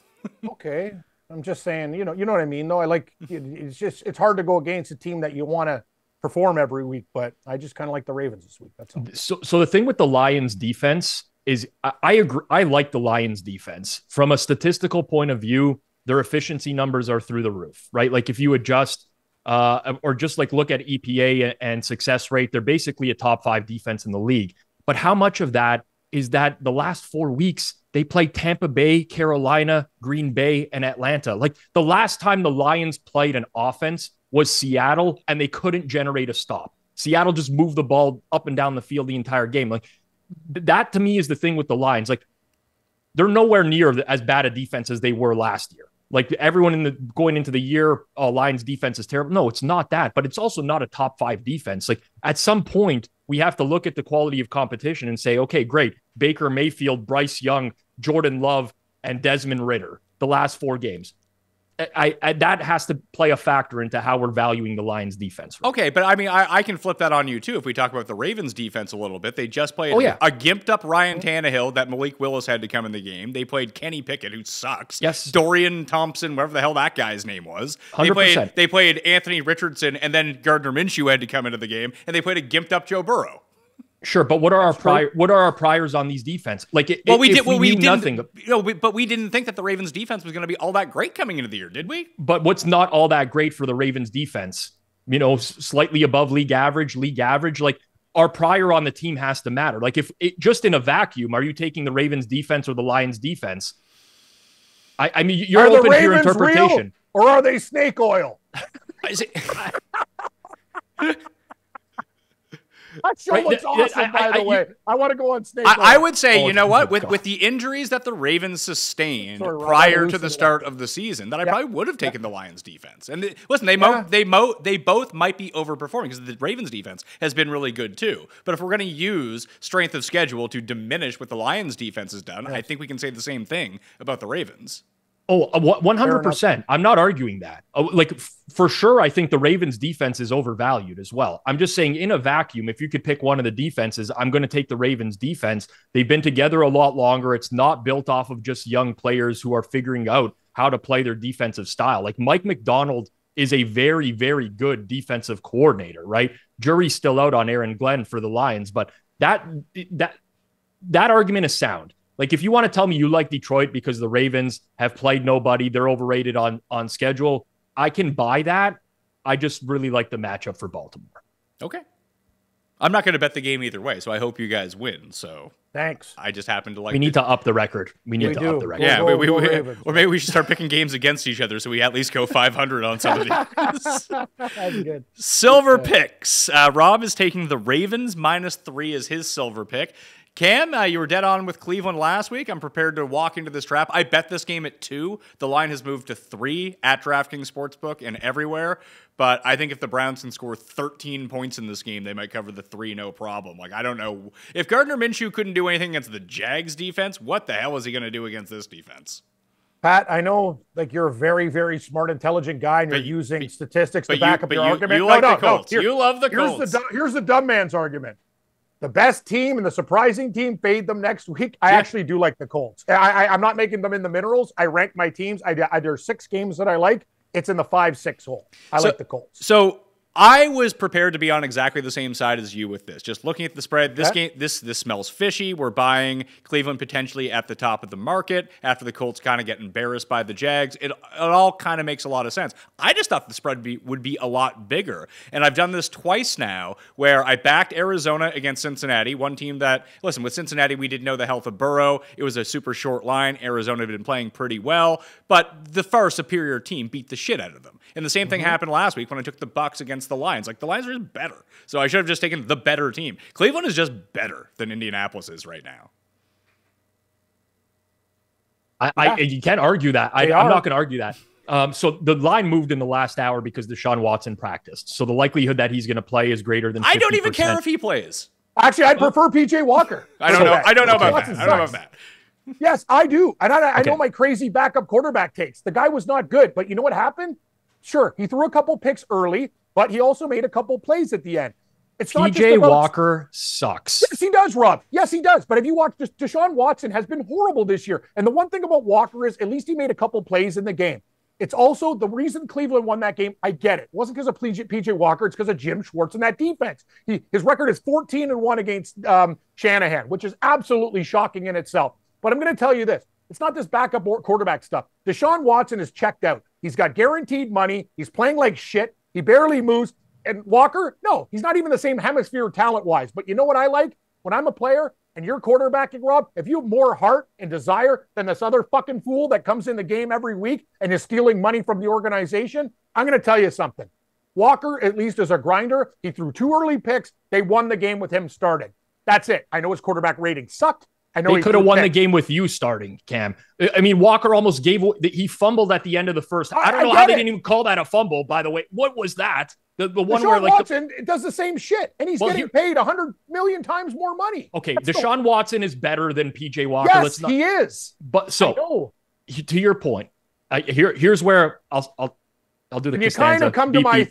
Okay, I'm just saying, you know what I mean. No, I like it's hard to go against a team that you want to perform every week, but I just kind of like the Ravens this week. That's all. So the thing with the Lions defense is, I agree. I like the Lions defense from a statistical point of view. Their efficiency numbers are through the roof, right? Like if you adjust. Or just like look at EPA and success rate, they're basically a top 5 defense in the league. But how much of that is that the last 4 weeks they played Tampa Bay, Carolina, Green Bay, and Atlanta? Like the last time the Lions played an offense was Seattle, and they couldn't generate a stop. Seattle just moved the ball up and down the field the entire game. Like that to me is the thing with the Lions. Like they're nowhere near as bad a defense as they were last year. Like everyone going into the year, Lions defense is terrible. No, it's not that, but it's also not a top 5 defense. Like at some point, we have to look at the quality of competition and say, okay, great. Baker Mayfield, Bryce Young, Jordan Love, and Desmond Ridder, the last 4 games. I that has to play a factor into how we're valuing the Lions defense. Okay, but I mean, I can flip that on you too. If we talk about the Ravens defense a little bit, they just played a gimped up Ryan Tannehill that Malik Willis had to come in the game. They played Kenny Pickett, who sucks. Yes. Dorian Thompson, whatever the hell that guy's name was. 100%. They played Anthony Richardson, and then Gardner Minshew had to come into the game, and they played a gimped up Joe Burrow. Sure, but what are our priors on these defense? Like, we didn't nothing. But we didn't think that the Ravens defense was going to be all that great coming into the year, did we? But what's not all that great for the Ravens defense? You know, slightly above league average. Like our prior on the team has to matter. Like if it, just in a vacuum, are you taking the Ravens defense or the Lions defense? I mean, you're open to your interpretation. Real, or are they snake oil? That show Right, looks awesome, by the way. I want to go on Snake. I would say, you know what? God. With the injuries that the Ravens sustained Sorry, Rob, prior to the start of the season, that I probably would have taken the Lions defense. And listen, they both might be overperforming because the Ravens defense has been really good too. But if we're going to use strength of schedule to diminish what the Lions defense has done, I think we can say the same thing about the Ravens. Oh, 100%. I'm not arguing that. For sure, I think the Ravens defense is overvalued as well. I'm just saying in a vacuum, if you could pick one of the defenses, I'm going to take the Ravens defense. They've been together a lot longer. It's not built off of just young players who are figuring out how to play their defensive style. Like Mike McDonald is a very, very good defensive coordinator, right? Jury's still out on Aaron Glenn for the Lions, but that argument is sound. Like, if you want to tell me you like Detroit because the Ravens have played nobody, they're overrated on schedule, I can buy that. I just really like the matchup for Baltimore. Okay. I'm not going to bet the game either way, so I hope you guys win. So thanks. I just happen to like. We need to up the record. We need to up the record. Yeah, or maybe we should start picking games against each other so we at least go 500 on some of these. That's good. Silver picks. Rob is taking the Ravens -3 as his silver pick. Cam, you were dead on with Cleveland last week. I'm prepared to walk into this trap. I bet this game at 2. The line has moved to 3 at DraftKings Sportsbook and everywhere. But I think if the Browns can score 13 points in this game, they might cover the 3 no problem. Like, I don't know. If Gardner Minshew couldn't do anything against the Jags defense, what the hell is he going to do against this defense? Pat, I know, like, you're a very, very smart, intelligent guy, and you're using statistics to back up your argument. You like the Colts. You love the Colts. Here's the dumb man's argument. The best team and the surprising team fade them next week. I actually do like the Colts. I'm not making them in the minerals. I rank my teams. There are 6 games that I like. It's in the 5-6 hole. I like the Colts. So I was prepared to be on exactly the same side as you with this. Just looking at the spread, this game, this smells fishy. We're buying Cleveland potentially at the top of the market after the Colts kind of get embarrassed by the Jags. It all kind of makes a lot of sense. I just thought the spread would be a lot bigger. And I've done this twice now where I backed Arizona against Cincinnati, one team that, listen, with Cincinnati, we didn't know the health of Burrow. It was a super short line. Arizona had been playing pretty well, but the far superior team beat the shit out of them. And the same thing happened last week when I took the Bucks against the Lions. Like, the Lions are just better. So I should have just taken the better team. Cleveland is just better than Indianapolis is right now. You can't argue that. I'm not going to argue that. So the line moved in the last hour because Deshaun Watson practiced. So the likelihood that he's going to play is greater than 50%. I don't even care if he plays. Actually, I'd prefer PJ Walker. I don't know about that. Yes, I do. And I know my crazy backup quarterback takes. The guy was not good, but you know what happened? Sure, he threw a couple picks early, but he also made a couple plays at the end. It's not PJ Walker sucks. Yes, he does, Rob. Yes, he does. But if you watch, Deshaun Watson has been horrible this year. And the one thing about Walker is at least he made a couple plays in the game. It's also the reason Cleveland won that game. I get it. It wasn't because of PJ Walker. It's because of Jim Schwartz and that defense. His record is 14-1 against Shanahan, which is absolutely shocking in itself. But I'm going to tell you this. It's not this backup quarterback stuff. Deshaun Watson is checked out. He's got guaranteed money. He's playing like shit. He barely moves. And Walker, no, he's not even the same hemisphere talent-wise. But you know what I like? When I'm a player and you're quarterbacking, Rob, if you have more heart and desire than this other fucking fool that comes in the game every week and is stealing money from the organization, I'm going to tell you something. Walker, at least as a grinder, he threw 2 early picks. They won the game with him starting. That's it. I know his quarterback rating sucked. I know he could have won the game with you starting, Cam. I mean, Walker almost he fumbled at the end of the first. I don't know how they didn't even call that a fumble, by the way. What was that? The one Deshaun where like Watson does the same shit, and he's getting paid 100 million times more money. Okay, Deshaun Watson is better than PJ Walker. Yes, he is. But so to your point, here's where I'll do the you kind of come to my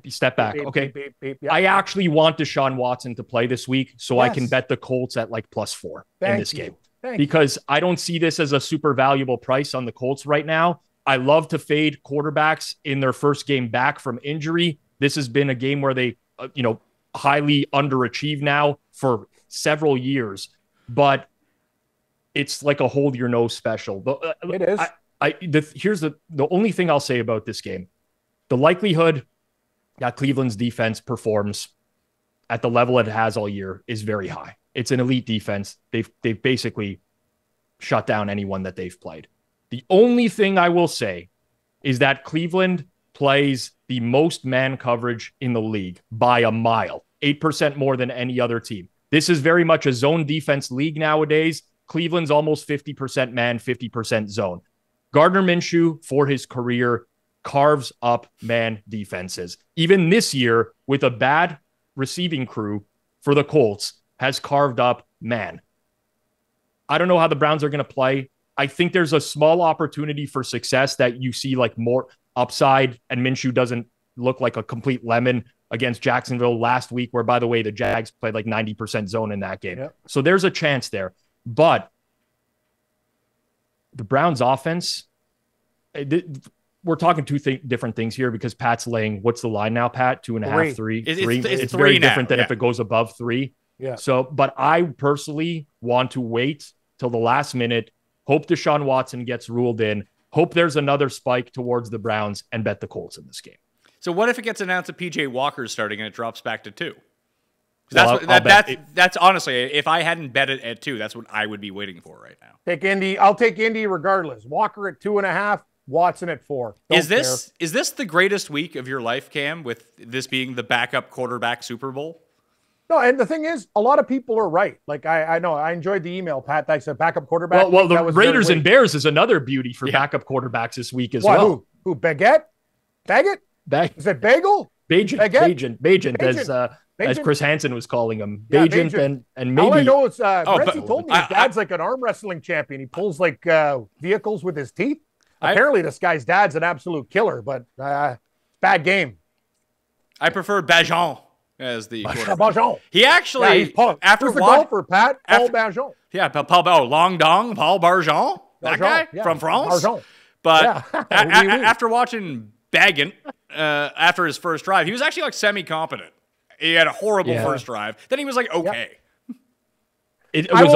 step back. Okay, I actually want Deshaun Watson to play this week, so I can bet the Colts at like +4 in this game because I don't see this as a super valuable price on the Colts right now. I love to fade quarterbacks in their first game back from injury. This has been a game where they, highly underachieve now for several years, but it's like a hold your nose special. It is. Here's the only thing I'll say about this game. The likelihood that Cleveland's defense performs at the level it has all year is very high. It's an elite defense. They've basically shut down anyone that they've played. The only thing I will say is that Cleveland plays the most man coverage in the league by a mile. 8% more than any other team. This is very much a zone defense league nowadays. Cleveland's almost 50% man, 50% zone. Gardner Minshew, for his career, carves up man defenses. Even this year, with a bad receiving crew for the Colts, has carved up man. I don't know how the Browns are going to play. I think there's a small opportunity for success that you see like more upside, and Minshew doesn't look like a complete lemon against Jacksonville last week, where, by the way, the Jags played like 90% zone in that game. Yep. So there's a chance there. But the Browns offense, we're talking two different things here, because Pat's laying, what's the line now, Pat? 2.5, 3? It's very different than if it goes above 3. Yeah. So, but I personally want to wait till the last minute, hope Deshaun Watson gets ruled in, hope there's another spike towards the Browns, and bet the Colts in this game. So what if it gets announced that PJ Walker's starting and it drops back to 2? That's honestly, if I hadn't bet it at 2, that's what I would be waiting for right now. Take Indy. I'll take Indy regardless. Walker at 2.5, Watson at 4. Is this the greatest week of your life, Cam, with this being the backup quarterback Super Bowl? No, and the thing is, a lot of people are right. Like, I know, I enjoyed the email, Pat, that said backup quarterback. Well, the Raiders and Bears is another beauty for backup quarterbacks this week as well. Who? Baguette? Is it Bagel? Bajent, as Chris Hansen was calling him. Bajent, and maybe... All I know is, Brentsy told me his dad's like an arm wrestling champion. He pulls like vehicles with his teeth. Apparently, this guy's dad's an absolute killer, but bad game. I prefer Bajon as the quarterback. Bajon. He actually, after the golfer, Pat, Paul Bajon. Yeah, Paul Long Dong, Paul Barjon, that guy from France. Barjon. But after watching Baggant after his first drive, he was actually like semi-competent. He had a horrible first drive. Then he was like, okay. It was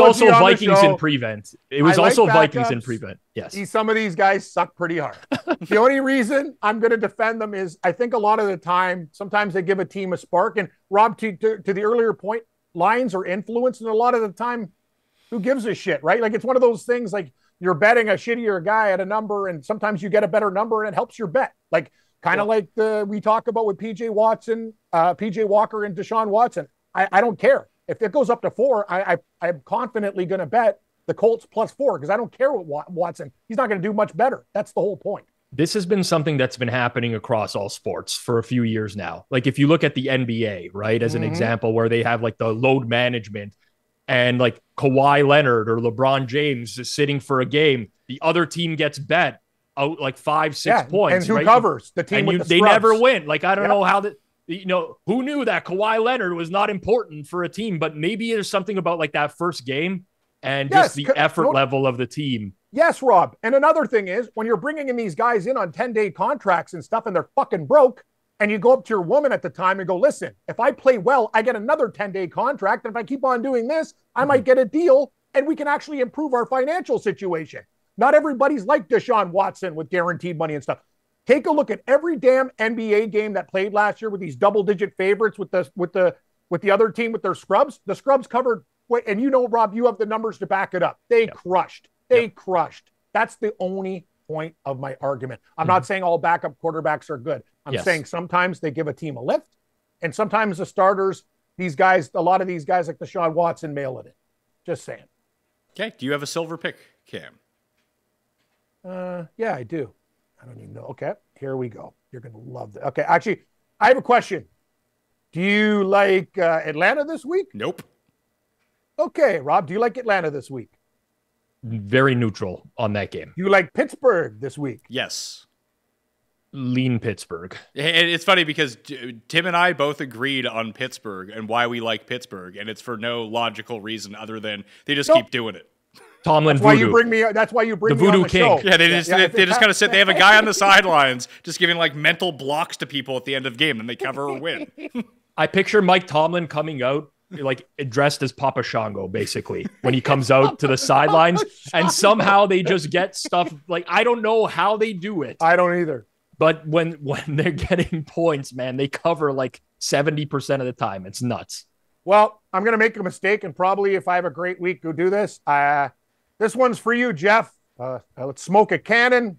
also Vikings in prevent. It was also Vikings in prevent. Yes. Some of these guys suck pretty hard. The only reason I'm going to defend them is I think a lot of the time, sometimes they give a team a spark. And Rob, to the earlier point, lines are influenced. And a lot of the time, who gives a shit, right? Like, it's one of those things, like you're betting a shittier guy at a number, and sometimes you get a better number and it helps your bet. Like, kind of like we talk about with PJ Walker and Deshaun Watson. I don't care. If it goes up to 4, I'm confidently going to bet the Colts plus 4, because I don't care what Watson. He's not going to do much better. That's the whole point. This has been something that's been happening across all sports for a few years now. Like, if you look at the NBA, right, as an example, where they have like the load management, and like Kawhi Leonard or LeBron James is sitting for a game, the other team gets bet out like 5-6 points. And who covers? The team with the they never win. Like, I don't know how that... who knew that Kawhi Leonard was not important for a team, but maybe there's something about like that first game and just the effort level of the team. Yes, Rob. And another thing is, when you're bringing in these guys in on 10-day contracts and stuff, and they're fucking broke, and you go up to your woman at the time and go, listen, if I play well, I get another 10-day contract. And if I keep on doing this, I might get a deal, and we can actually improve our financial situation. Not everybody's like Deshaun Watson with guaranteed money and stuff. Take a look at every damn NBA game that played last year with these double-digit favorites with the other team with their scrubs. The scrubs covered, and Rob, you have the numbers to back it up. They crushed. Crushed. That's the only point of my argument. I'm not saying all backup quarterbacks are good. I'm saying sometimes they give a team a lift, and sometimes the starters, a lot of these guys like Deshaun Watson, mail it in. Just saying. Okay. Do you have a silver pick, Cam? Yeah, I do. I don't even know. Okay, here we go. You're going to love that. Okay, actually, I have a question. Do you like Atlanta this week? Nope. Okay, Rob, do you like Atlanta this week? Very neutral on that game. Do you like Pittsburgh this week? Yes. Lean Pittsburgh. And it's funny because Tim and I both agreed on Pittsburgh and why we like Pittsburgh, and it's for no logical reason other than they just keep doing it. Tomlin that's voodoo. That's why you bring the me voodoo on the king. show. Yeah, they just kind of sit. They have a guy on the sidelines just giving like mental blocks to people at the end of the game, and they cover or win. I picture Mike Tomlin coming out like dressed as Papa Shango, basically, when he comes out to the sidelines, and somehow they just get stuff like, I don't know how they do it. I don't either. But when they're getting points, man, they cover like 70% of the time. It's nuts. Well, I'm going to make a mistake, and probably if I have a great week, go do this. This one's for you, Jeff. Let's smoke a cannon.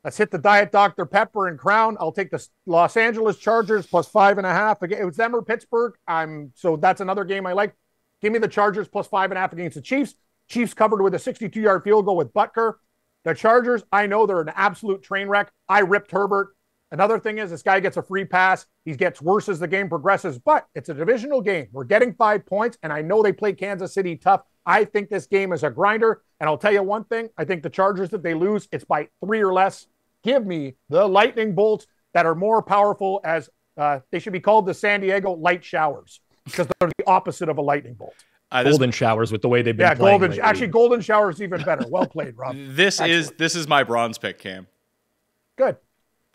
Let's hit the Diet Dr. Pepper and Crown. I'll take the Los Angeles Chargers plus 5.5. Again, it was them or Pittsburgh. So that's another game I like. Give me the Chargers plus 5.5 against the Chiefs. Chiefs covered with a 62-yard field goal with Butker. The Chargers, I know they're an absolute train wreck. I ripped Herbert. Another thing is this guy gets a free pass. He gets worse as the game progresses, but it's a divisional game. We're getting 5 points, and I know they play Kansas City tough. I think this game is a grinder, and I'll tell you one thing. I think the Chargers, if they lose, it's by 3 or less. Give me the lightning bolts that are more powerful as they should be called the San Diego light showers because they're the opposite of a lightning bolt. Golden showers with the way they've been playing. Golden shower is even better. Well played, Rob. This is my bronze pick, Cam. Good.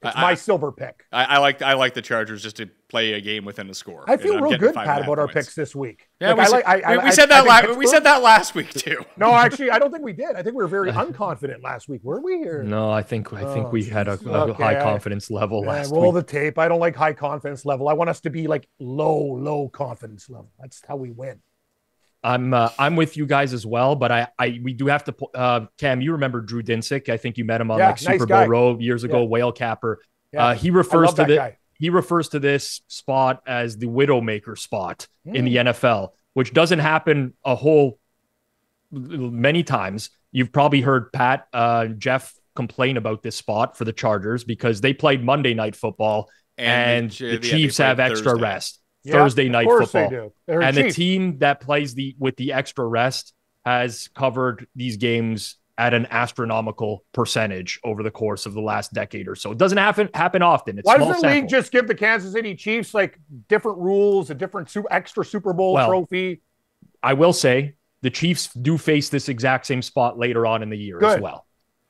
It's my silver pick. I like the Chargers just to play a game within a score. I feel real good, Pat, about our picks this week. Yeah, we said that last week too. No, actually, I don't think we did. I think we were very unconfident last week. Were we? Or? No, I think we had a high confidence level last week. Roll the tape. I don't like high confidence level. I want us to be like low confidence level. That's how we win. I'm with you guys as well, but we do have to. Cam, you remember Drew Dinsick? I think you met him on Super Bowl Row years ago. Whale capper. Yeah. He refers to this spot as the Widowmaker spot in the NFL, which doesn't happen many times. You've probably heard Jeff complain about this spot for the Chargers because they played Monday Night Football and the Chiefs have extra rest. Thursday Night Football. And the team that plays with the extra rest has covered these games at an astronomical percentage over the course of the last decade or so. It doesn't happen often. Why doesn't the league just give the Kansas City Chiefs like different rules, a different extra Super Bowl trophy? I will say the Chiefs do face this exact same spot later on in the year as well.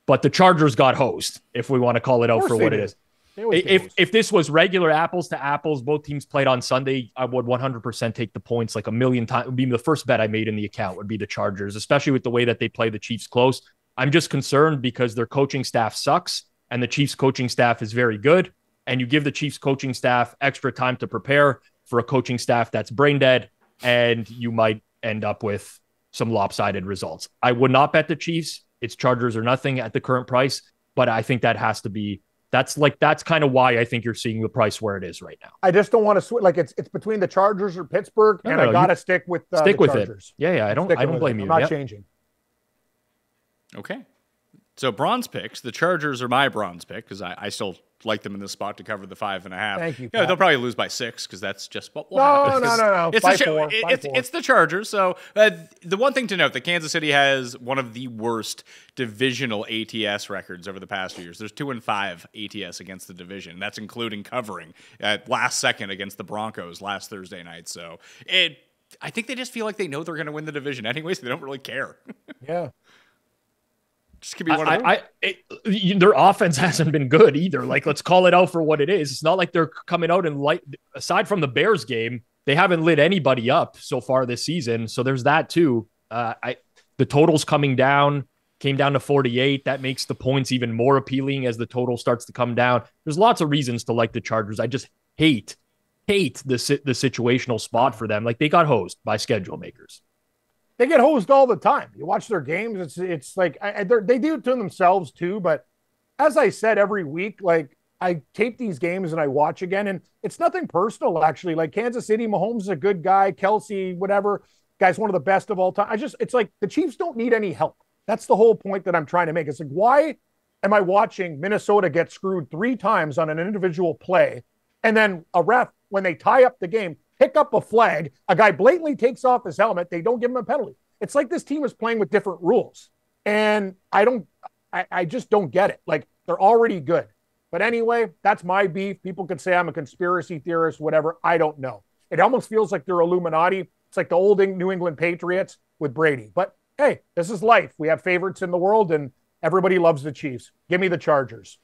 But the Chargers got hosed, if we want to call it out for what it is. If this was regular apples to apples, both teams played on Sunday, I would 100% take the points like a million times. It would be the first bet I made in the account would be the Chargers, especially with the way that they play the Chiefs close. I'm just concerned because their coaching staff sucks and the Chiefs coaching staff is very good. And you give the Chiefs coaching staff extra time to prepare for a coaching staff that's brain dead, and you might end up with some lopsided results. I would not bet the Chiefs. It's Chargers or nothing at the current price, but I think that has to be. That's kind of why I think you're seeing the price where it is right now. I just don't want to switch. Like it's between the Chargers or Pittsburgh, and I got to stick with the Chargers. It. Yeah. I don't blame you. I'm not changing. Okay. So bronze picks. The Chargers are my bronze pick because I still like them in this spot to cover the 5.5. Thank you. Yeah, they'll probably lose by 6 because that's just what will happen. No. It's the Chargers. So the one thing to note, that Kansas City has one of the worst divisional ATS records over the past few years. There's 2-5 ATS against the division. That's including covering at last second against the Broncos last Thursday night. So I think they just feel like they know they're going to win the division anyways. They don't really care. Yeah. Just could be one of their offense hasn't been good either. Like, let's call it out for what it is. It's not like they're coming out and aside from the Bears game, they haven't lit anybody up so far this season. So there's that too. The total's came down to 48. That makes the points even more appealing as the total starts to come down. There's lots of reasons to like the Chargers. I just hate the situational spot for them. Like, they got hosed by schedule makers. They get hosed all the time. You watch their games. It's like they do it to themselves too. But as I said every week, like I tape these games and I watch again, and it's nothing personal actually. Like Kansas City, Mahomes is a good guy. Kelsey, whatever, guy's one of the best of all time. It's like the Chiefs don't need any help. That's the whole point that I'm trying to make. It's like, why am I watching Minnesota get screwed 3 times on an individual play, and then a ref, when they tie up the game, pick up a flag, a guy blatantly takes off his helmet, they don't give him a penalty. It's like this team is playing with different rules. And I just don't get it. Like, they're already good. But anyway, that's my beef. People could say I'm a conspiracy theorist, whatever. I don't know. It almost feels like they're Illuminati. It's like the old New England Patriots with Brady. But hey, this is life. We have favorites in the world, and everybody loves the Chiefs. Give me the Chargers.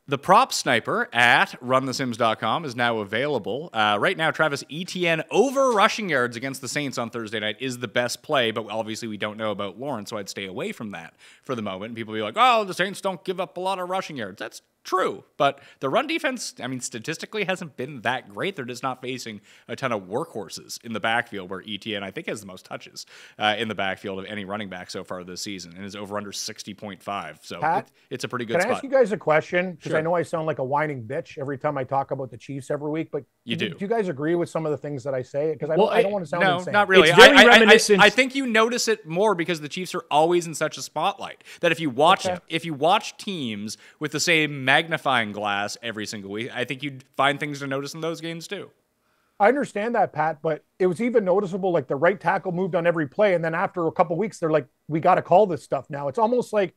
The prop sniper at runthesims.com is now available. Right now, Travis Etienne over rushing yards against the Saints on Thursday night is the best play, but obviously we don't know about Lawrence, so I'd stay away from that for the moment. And people be like, oh, the Saints don't give up a lot of rushing yards. That's True, but the run defense, I mean, statistically hasn't been that great. They're just not facing a ton of workhorses in the backfield, where ETN, I think, has the most touches in the backfield of any running back so far this season, and is over under 60.5. So Pat, it's a pretty good can spot. I ask you guys a question? Because Sure. I know I sound like a whining bitch every time I talk about the Chiefs every week, but You do. Do you guys agree with some of the things that I say? Because I Well, don't want to sound No, insane. not really. It's very reminiscent. I think you notice it more because the Chiefs are always in such a spotlight that if you watch teams with the same magnifying glass every single week, I think you'd find things to notice in those games too. I understand that, Pat, but it was even noticeable, like the right tackle moved on every play, and then after a couple of weeks, they're like, we got to call this stuff now. It's almost like,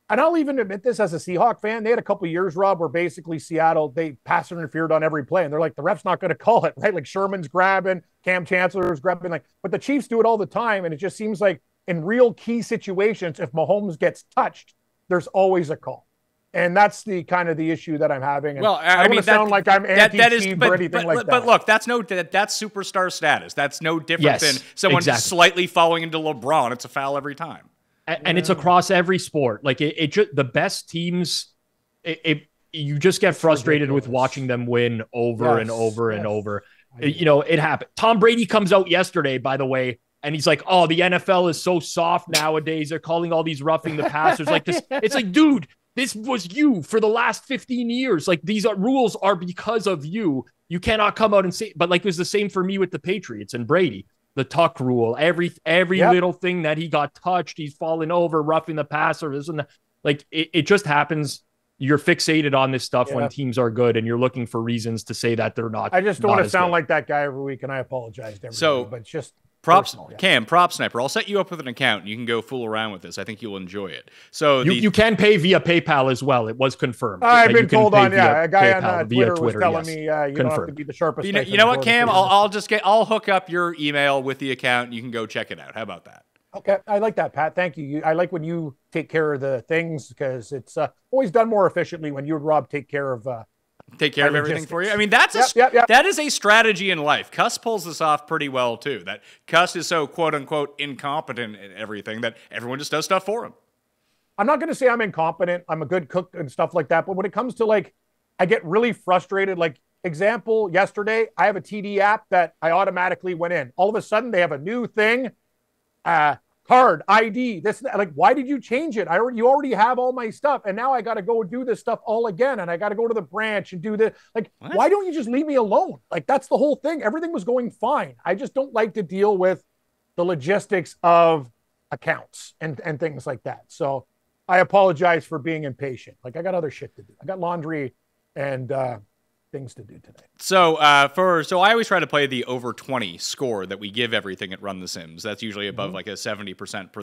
and I'll even admit this as a Seahawk fan, they had a couple of years, Rob, where basically Seattle, they pass interfered on every play, and they're like, the ref's not going to call it, right? Like Sherman's grabbing, Cam Chancellor's grabbing, like, but the Chiefs do it all the time, and it just seems like in real key situations, if Mahomes gets touched, there's always a call. And that's the kind of the issue that I'm having. And Well, I don't want to sound like I'm anti-Chief or anything like that. But look, that's superstar status. That's no different than someone slightly falling into LeBron. It's a foul every time. And it's across every sport. Like it just, the best teams, you just get frustrated with watching them win over and over and over. You know, it happened. Tom Brady comes out yesterday, by the way, and he's like, oh, the NFL is so soft nowadays. They're calling all these roughing the passers like this. It's like, dude, this was you for the last 15 years. Like, these rules are because of you. You cannot come out and say, but like, it was the same for me with the Patriots and Brady. The tuck rule, every little thing that he got touched, he's falling over, roughing the passer. This and that. Like, it just happens. You're fixated on this stuff when teams are good, and you're looking for reasons to say that they're not. I just don't want to sound like that guy every week, and I apologize to everybody, but it's just props, personal, Cam, Prop Sniper. I'll set you up with an account, and you can go fool around with this. I think you'll enjoy it. So you can pay via PayPal as well. It was confirmed. I've been told on, a guy PayPal, on Twitter was telling me you don't have to be the sharpest. You know what, Cam? I'll hook up your email with the account, and you can go check it out. How about that? Okay, I like that, Pat. Thank you. I like when you take care of the things, because it's always done more efficiently when you and Rob take care of everything for you. I mean, that is a strategy in life. Cuss pulls this off pretty well too. That Cuss is so quote unquote incompetent in everything that everyone just does stuff for him. I'm not going to say I'm incompetent. I'm a good cook and stuff like that. But when it comes to, like, I get really frustrated. Like, example, yesterday, I have a TD app that I automatically went in. All of a sudden, they have a new thing. Card ID, this, like, why did you change it? You already have all my stuff, and now I got to go do this stuff all again, and I got to go to the branch and do this. Like, why don't you just leave me alone? Like, that's the whole thing. Everything was going fine. I just don't like to deal with the logistics of accounts and things like that. So I apologize for being impatient. Like, I got other shit to do. I got laundry and things to do today. So I always try to play the over 20 score that we give everything at Run the Sims. That's usually above like a 70% per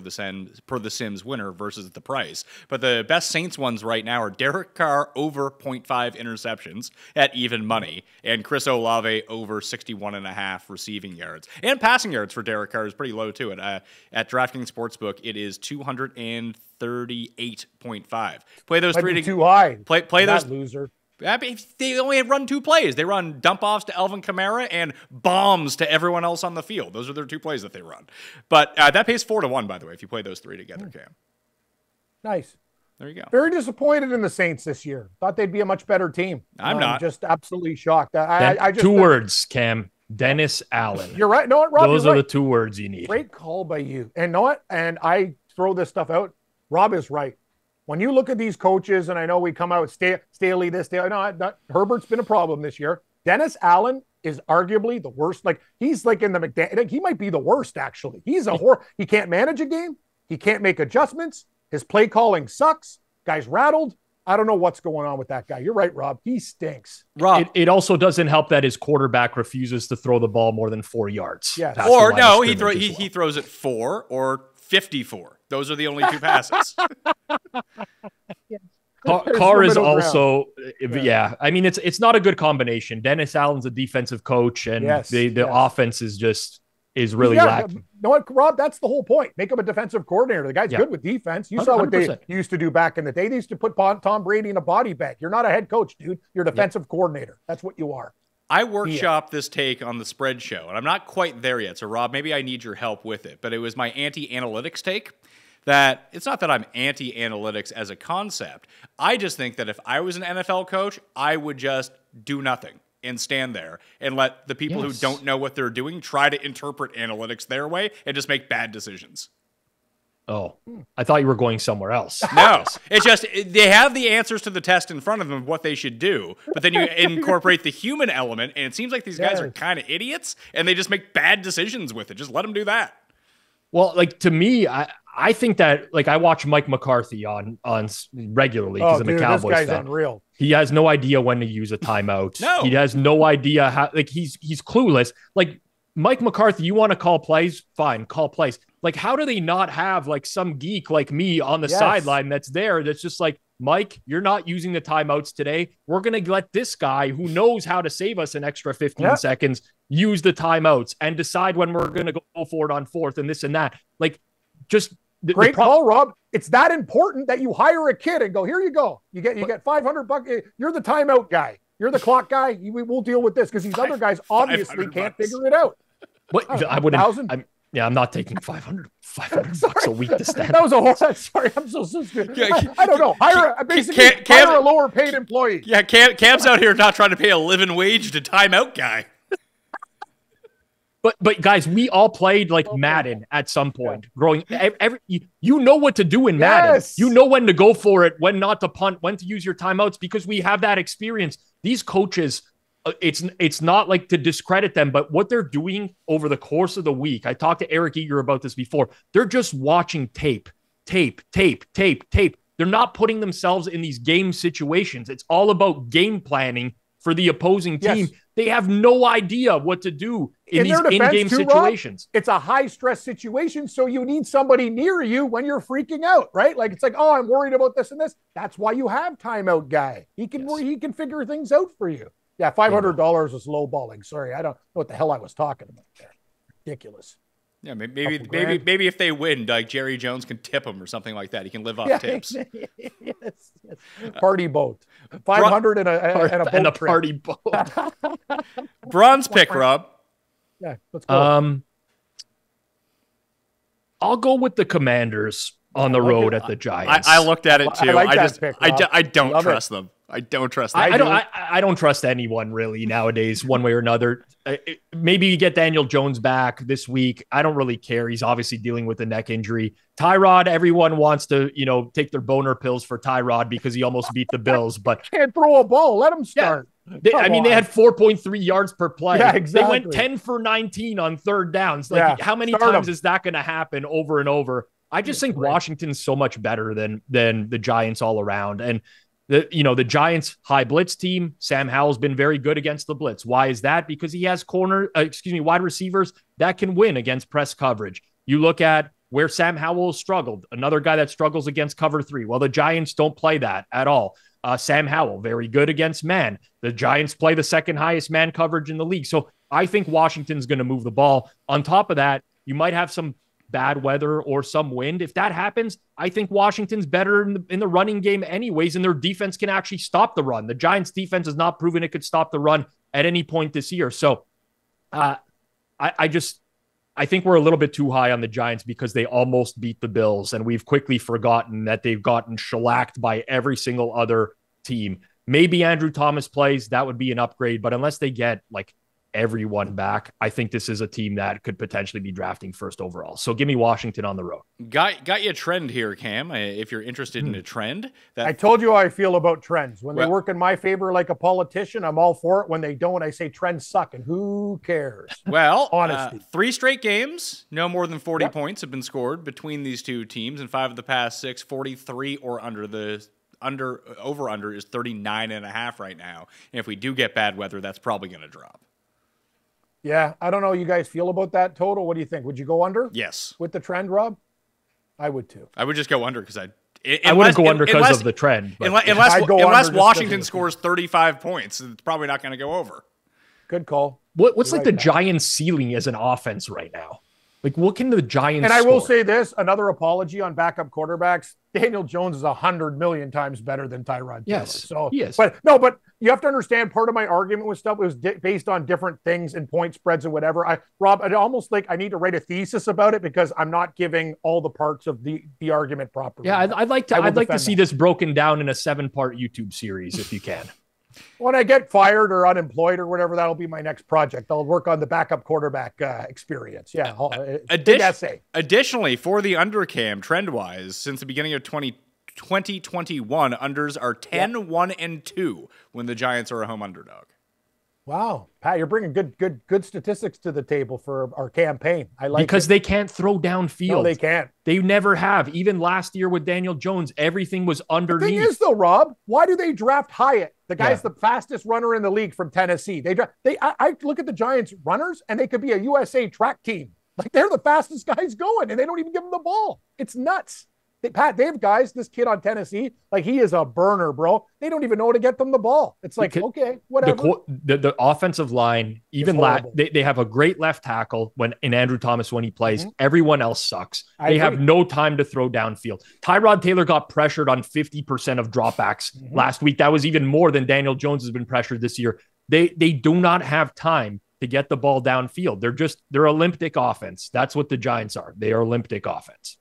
the Sims winner versus the price. But the best Saints ones right now are Derek Carr over 0.5 interceptions at even money, and Chris Olave over 61.5 receiving yards. And passing yards for Derek Carr is pretty low too. At DraftKings Sportsbook, it is 238.5. Play those three too high. Play those loser. They only run two plays. They run dump-offs to Alvin Kamara and bombs to everyone else on the field. Those are their two plays that they run. But that pays 4-1, by the way, if you play those three together, Cam. Nice. There you go. Very disappointed in the Saints this year. Thought they'd be a much better team. I'm not. Just absolutely shocked. I just, 2 words, Cam. Dennis Allen. You're right. No, Rob, those are the 2 words you need. Great call by you. And know what? And I throw this stuff out. Rob is right. When you look at these coaches, and I know we come out Staley this, Staley, no, Herbert's been a problem this year. Dennis Allen is arguably the worst. Like, he's like in the McDaniel. He might be the worst, actually. He's a horror. He can't manage a game. He can't make adjustments. His play calling sucks. Guy's rattled. I don't know what's going on with that guy. You're right, Rob. He stinks. Rob, it also doesn't help that his quarterback refuses to throw the ball more than 4 yards. Yes. Or no, he throws it 4 or 54. Those are the only 2 passes. Carr is also, I mean, it's not a good combination. Dennis Allen's a defensive coach, and the offense is really lacking. You know what, Rob? That's the whole point. Make him a defensive coordinator. The guy's good with defense. You saw what 100%. They used to do back in the day. They used to put Tom Brady in a body bag. You're not a head coach, dude. You're a defensive coordinator. That's what you are. I workshopped this take on the spread show, and I'm not quite there yet. So, Rob, maybe I need your help with it. But it was my anti-analytics take. that it's not that I'm anti-analytics as a concept. I just think that if I was an NFL coach, I would just do nothing and stand there and let the people who don't know what they're doing try to interpret analytics their way and just make bad decisions. Oh, I thought you were going somewhere else. No, it's just they have the answers to the test in front of them of what they should do, but then you incorporate the human element, and it seems like these guys are kind of idiots, and they just make bad decisions with it. Just let them do that. Well, like to me, I think that like I watch Mike McCarthy on regularly because I'm a Cowboys this guy's fan. unreal. He has no idea when to use a timeout. No. He has no idea how. Like he's clueless. Like Mike McCarthy, you want to call plays? Fine, call plays. Like how do they not have like some geek like me on the sideline that's there? That's just like, Mike, you're not using the timeouts today. We're going to let this guy who knows how to save us an extra 15 seconds use the timeouts and decide when we're going to go for it on fourth and this and that. Like just great call, Rob. It's that important that you hire a kid and go, here you go. You get $500. You're the timeout guy. You're the clock guy. We'll deal with this because these other guys obviously can't figure it out. But I wouldn't. I'm not taking $500 bucks a week to stand. That was a horse. Sorry, I'm so stupid. I don't know. Hire a lower paid employee. Yeah, Cam's out here not trying to pay a living wage to timeout guy. But guys, we all played like Madden at some point. Growing, you know what to do in Madden. You know when to go for it, when not to punt, when to use your timeouts because we have that experience. These coaches. It's not like to discredit them, but what they're doing over the course of the week, I talked to Eric Eager about this before. They're just watching tape. They're not putting themselves in these game situations. It's all about game planning for the opposing team. They have no idea what to do in these in-game situations. Rob, it's a high-stress situation, so you need somebody near you when you're freaking out, right? Like, it's like, oh, I'm worried about this and this. That's why you have timeout guy. He can figure things out for you. Yeah, $500 was lowballing. Sorry, I don't know what the hell I was talking about there. Ridiculous. Yeah, maybe if they win, like Jerry Jones can tip him or something like that. He can live off tips. Yes. Party boat. 500 and a party boat. Bronze pick, Rob. Yeah, let's go. I'll go with the Commanders on the road at the Giants. I looked at it too. I don't trust them. I don't trust them. I don't trust anyone really nowadays, one way or another. Maybe you get Daniel Jones back this week. I don't really care. He's obviously dealing with a neck injury. Tyrod, everyone wants to, take their boner pills for Tyrod because he almost beat the Bills, but can't throw a ball. Let him start. They had 4.3 yards per play. Yeah, exactly. They went 10 for 19 on third downs. How many times is that going to happen over and over? I just think Washington's so much better than the Giants all around. And the Giants high blitz team, Sam Howell's been very good against the blitz. Why is that? Because he has wide receivers that can win against press coverage. You look at where Sam Howell struggled, another guy that struggles against cover three. Well, the Giants don't play that at all. Sam Howell, very good against man. The Giants play the second highest man coverage in the league. So I think Washington's going to move the ball. On top of that, you might have some bad weather or some wind. If that happens, I think Washington's better in the running game anyways, and their defense can actually stop the run. The Giants defense has not proven it could stop the run at any point this year. So I think we're a little bit too high on the Giants because they almost beat the Bills, and we've quickly forgotten that they've gotten shellacked by every single other team. Maybe Andrew Thomas plays, that would be an upgrade, but unless they get everyone back, I think this is a team that could potentially be drafting first overall. So give me Washington on the road. Got you a trend here, Cam, if you're interested in a trend. I told you how I feel about trends. When they work in my favor like a politician, I'm all for it. When they don't, I say trends suck, and who cares? Well, honesty. 3 straight games, no more than 40 points have been scored between these two teams. In 5 of the past 6, 43 or under. The over-under is 39.5 right now. And if we do get bad weather, that's probably going to drop. Yeah, I don't know how you guys feel about that total. What do you think? Would you go under? Yes. With the trend, Rob? I would too. I would just go under because I wouldn't go under because of the trend. Unless Washington scores 35 points, it's probably not going to go over. Good call. What's the Giants' ceiling as an offense right now? What can the Giants And I will score? say this, another apology on backup quarterbacks. Daniel Jones is 100 million times better than Tyrod Taylor. Yes, so he is. But you have to understand part of my argument with stuff was based on different things and point spreads and whatever. Rob, I almost like I need to write a thesis about it because I'm not giving all the parts of the argument properly. Yeah, I'd like to see this broken down in a 7-part YouTube series if you can. When I get fired or unemployed or whatever, that'll be my next project. I'll work on the backup quarterback experience. Yeah. Big essay. Additionally, for the undercam trend-wise, since the beginning of 2021, unders are 10-1-2 when the Giants are a home underdog. Wow, Pat, you're bringing good statistics to the table for our campaign. I like because they can't throw downfield. No, they can't. They never have. Even last year with Daniel Jones, everything was underneath. The thing is, though, Rob, why do they draft Hyatt? The guy's the fastest runner in the league from Tennessee. I look at the Giants runners, and they could be a USA track team. Like they're the fastest guys going, and they don't even give them the ball. It's nuts. Pat, they have guys, this kid on Tennessee, like he is a burner, bro. They don't even know how to get them the ball. It's like, okay, whatever. The offensive line, even they have a great left tackle in Andrew Thomas when he plays. Everyone else sucks. They have no time to throw downfield. Tyrod Taylor got pressured on 50% of dropbacks last week. That was even more than Daniel Jones has been pressured this year. They do not have time to get the ball downfield. They're Olympic offense. That's what the Giants are. They are Olympic offense.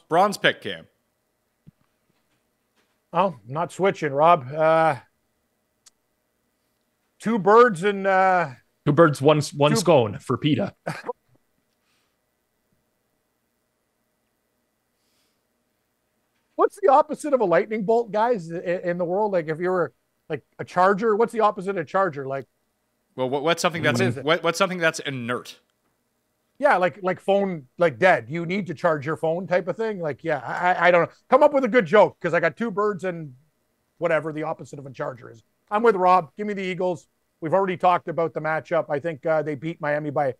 Bronze pick, Cam. Oh, I'm not switching, Rob. Two birds, one scone for PETA. What's the opposite of a lightning bolt, guys, in the world? Like if you were like a charger, what's the opposite of a charger? Like, well, what's something that's inert? Yeah, like phone, like dead. You need to charge your phone type of thing. Like, yeah, I don't know. Come up with a good joke because I got two birds and whatever the opposite of a charger is. I'm with Rob. Give me the Eagles. We've already talked about the matchup. I think they beat Miami by,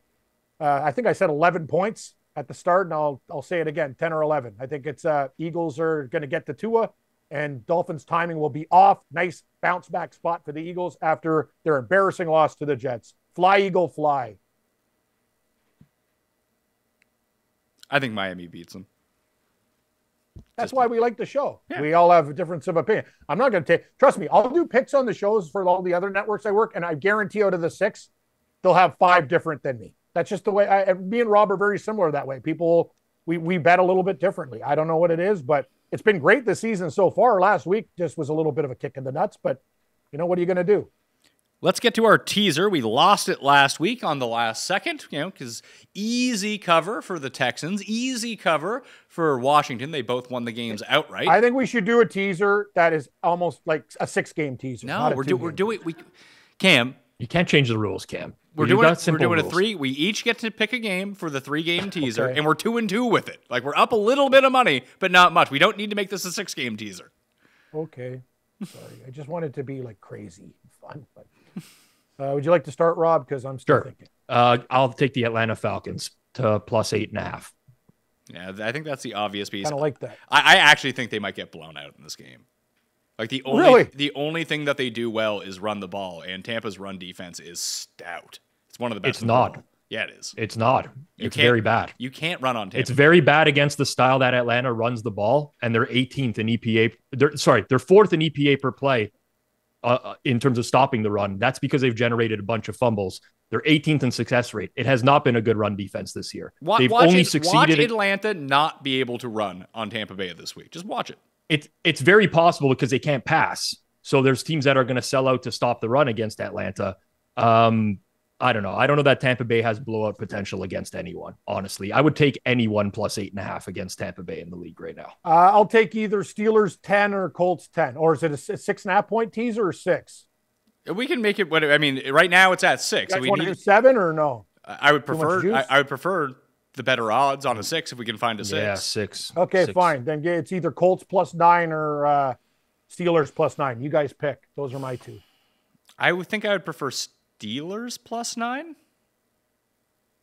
I think I said 11 points at the start, and I'll say it again, 10 or 11. I think it's Eagles are going to get to Tua, and Dolphins' timing will be off. Nice bounce back spot for the Eagles after their embarrassing loss to the Jets. Fly, Eagle, fly. I think Miami beats them. That's why we like the show. Yeah. We all have a difference of opinion. I'm not going to trust me, I'll do picks on the shows for all the other networks I work, and I guarantee out of the 6, they'll have 5 different than me. That's just the way me and Rob are very similar that way. People, we bet a little bit differently. I don't know what it is, but it's been great this season so far. Last week just was a little bit of a kick in the nuts, but what are you going to do? Let's get to our teaser. We lost it last week on the last second, because easy cover for the Texans, easy cover for Washington. They both won the games outright. I think we should do a teaser that is almost like a 6-game teaser. No, we're doing Cam. You can't change the rules, Cam. We're doing a 3. We each get to pick a game for the 3-game teaser, and we're 2-2 with it. Like we're up a little bit of money, but not much. We don't need to make this a 6-game teaser. Okay, sorry. I just wanted to be like crazy fun, but. Would you like to start, Rob? Because I'm still thinking. I'll take the Atlanta Falcons to +8.5. Yeah, I think that's the obvious piece. Kind of like that. I actually think they might get blown out in this game. Like the only thing that they do well is run the ball, and Tampa's run defense is stout. It's one of the best. It's not. Yeah, it is. It's not. It's very bad. You can't run on Tampa. It's very bad against the style that Atlanta runs the ball, and they're 18th in EPA. They're 4th in EPA per play. In terms of stopping the run. That's because they've generated a bunch of fumbles. They're 18th in success rate. It has not been a good run defense this year. They've only succeeded. Watch Atlanta not be able to run on Tampa Bay this week. Just watch it. It's very possible because they can't pass. So there's teams that are going to sell out to stop the run against Atlanta. I don't know. I don't know that Tampa Bay has blowout potential against anyone, honestly. I would take anyone +8.5 against Tampa Bay in the league right now. I'll take either Steelers 10 or Colts 10. Or is it a 6.5 point teaser or 6? We can make it what I mean. Right now it's at 6. You guys want to do 7 or no? I would prefer the better odds on a 6 if we can find a 6. Yeah, 6. Okay, 6. Fine. Then it's either Colts +9 or Steelers +9. You guys pick. Those are my 2. I would think I would prefer Steelers +9.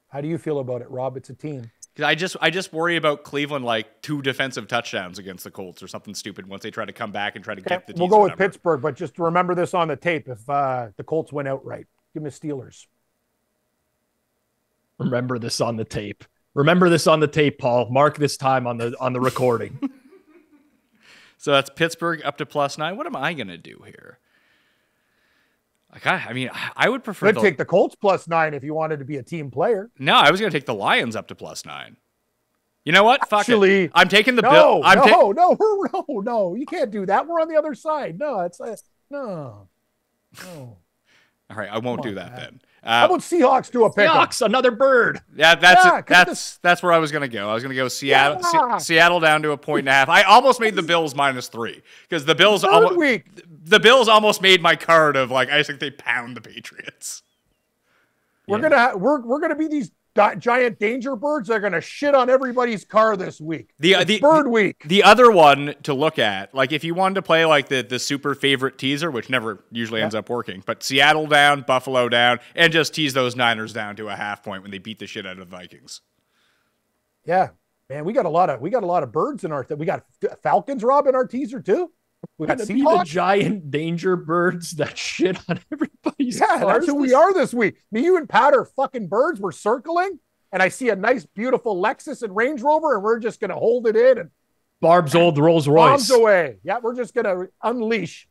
How do you feel about it, Rob? It's a team. I just worry about Cleveland like 2 defensive touchdowns against the Colts or something stupid once they try to come back and try to get the. We'll go with Pittsburgh, but just remember this on the tape. If the Colts win outright, give me Steelers. Remember this on the tape. Remember this on the tape, Paul. Mark this time on the recording. So that's Pittsburgh up to +9. What am I going to do here? Like, I would prefer Could take the Colts +9 if you wanted to be a team player. No, I was going to take the Lions up to +9. You know what? Fuck Actually, it. I'm taking the Bill. No, you can't do that. We're on the other side. No, it's no. All right, I won't do that then. How about Seahawks do a pick? Seahawks, another bird. Yeah, that's where I was gonna go. I was gonna go Seattle, Seattle down to a 1.5. I almost made the Bills -3 because the Bills almost made my card of like I think they pound the Patriots. We're gonna be these giant danger birds. They're gonna shit on everybody's car this week. The bird week. The other one to look at, like if you wanted to play like the super favorite teaser, which never usually ends up working, but Seattle down, Buffalo down, and just tease those Niners down to a half point when they beat the shit out of the Vikings. Yeah, man, we got a lot of birds in our. We got Falcons, Rob, in our teaser too. We got the giant danger birds that shit on everybody's cars. That's who we are this week. Me, you, and Pat are fucking birds. We're circling, and I see a nice, beautiful Lexus and Range Rover, and we're just going to hold it in and Barb's old Rolls Royce. Bombs away. Yeah, we're just going to unleash.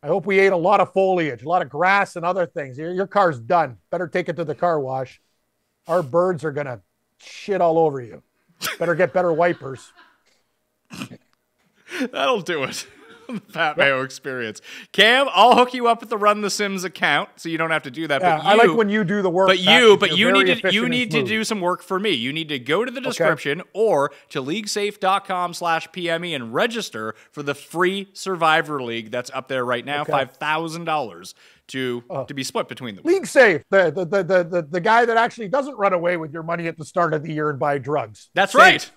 I hope we ate a lot of foliage, a lot of grass and other things. Your car's done. Better take it to the car wash. Our birds are going to shit all over you. Better get better wipers. That'll do it. The Pat Mayo experience. Cam, I'll hook you up with the Run the Sims account so you don't have to do that. Yeah, I like when you do the work. But you need to do some work for me. You need to go to the description or to leaguesafe.com/PME and register for the free Survivor League that's up there right now, $5,000 to be split between them. League Safe, the guy that actually doesn't run away with your money at the start of the year and buy drugs. That's right.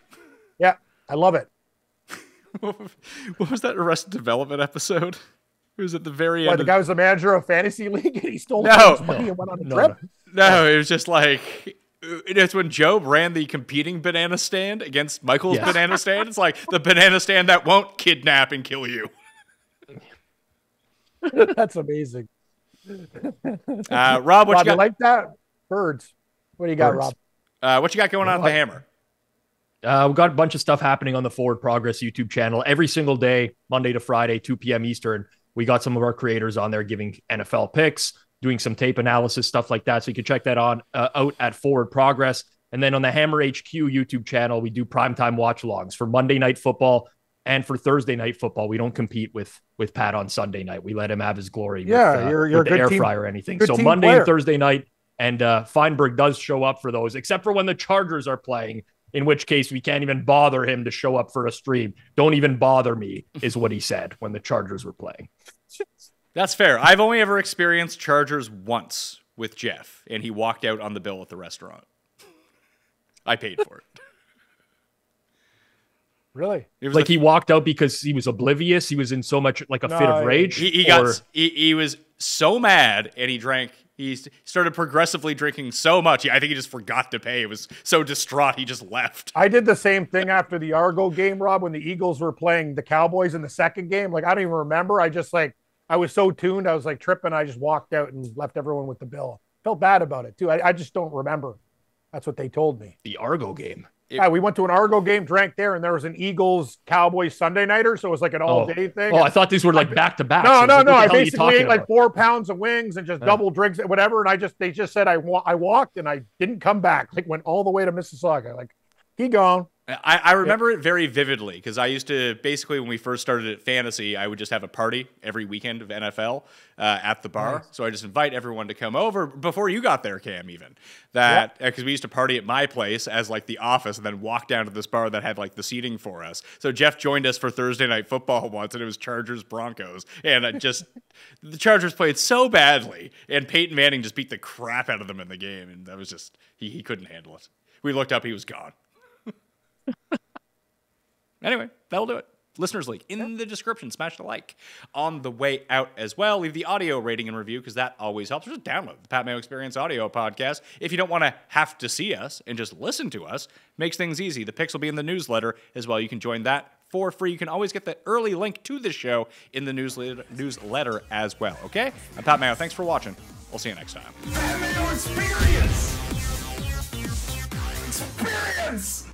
Yeah, I love it. What was that Arrested Development episode? It was at the very end. The guy was the manager of Fantasy League and he stole his money and went on a trip? No, it was just like, it's when Job ran the competing banana stand against Michael's banana stand. It's like the banana stand that won't kidnap and kill you. That's amazing. Rob, what you got? You like that? Birds. What do you got, Rob? What you got going on at the Hammer? We've got a bunch of stuff happening on the Forward Progress YouTube channel every single day, Monday to Friday, 2 p.m. Eastern. We got some of our creators on there giving NFL picks, doing some tape analysis, stuff like that. So you can check that out at Forward Progress. And then on the Hammer HQ YouTube channel, we do primetime watch-alongs for Monday Night Football and for Thursday Night Football. We don't compete with Pat on Sunday night. We let him have his glory with the air fryer or anything. So Monday and Thursday night, and Feinberg does show up for those, except for when the Chargers are playing, in which case we can't even bother him to show up for a stream. Don't even bother me, is what he said when the Chargers were playing. That's fair. I've only ever experienced Chargers once with Jeff, and he walked out on the bill at the restaurant. I paid for it. Really? It was like he walked out because he was oblivious. He was in so much like a fit of rage. He was so mad, and he started progressively drinking so much. I think he just forgot to pay. He was so distraught, he just left. I did the same thing after the Argo game, Rob, when the Eagles were playing the Cowboys in the second game. Like, I don't even remember. I was so tuned. I was like tripping. I just walked out and left everyone with the bill. Felt bad about it too. I just don't remember. That's what they told me. The Argo game. Yeah, we went to an Argo game, drank there, and there was an Eagles-Cowboys Sunday nighter, so it was like an all-day thing. Oh, I thought these were like back-to-back. No. I basically ate like 4 pounds of wings and just double drinks, whatever, and they just said I walked, and I didn't come back. Like, went all the way to Mississauga. Like, he gone. I remember it very vividly because I used to, basically when we first started at Fantasy, I would just have a party every weekend of NFL at the bar. Nice. So I just invite everyone to come over before you got there, Cam, even. Because we used to party at my place as like the office and then walk down to this bar that had like the seating for us. So Jeff joined us for Thursday Night Football once, and it was Chargers-Broncos. And the Chargers played so badly, and Peyton Manning just beat the crap out of them in the game. And that was just, he couldn't handle it. We looked up, he was gone. Anyway, that'll do it. Listeners League in the description. Smash the like on the way out as well. Leave the audio rating and review because that always helps. Just download the Pat Mayo Experience audio podcast. If you don't want to have to see us and just listen to us, makes things easy. The pics will be in the newsletter as well. You can join that for free. You can always get the early link to the show in the newsletter as well. Okay? I'm Pat Mayo. Thanks for watching. We'll see you next time. Pat Mayo Experience! Experience!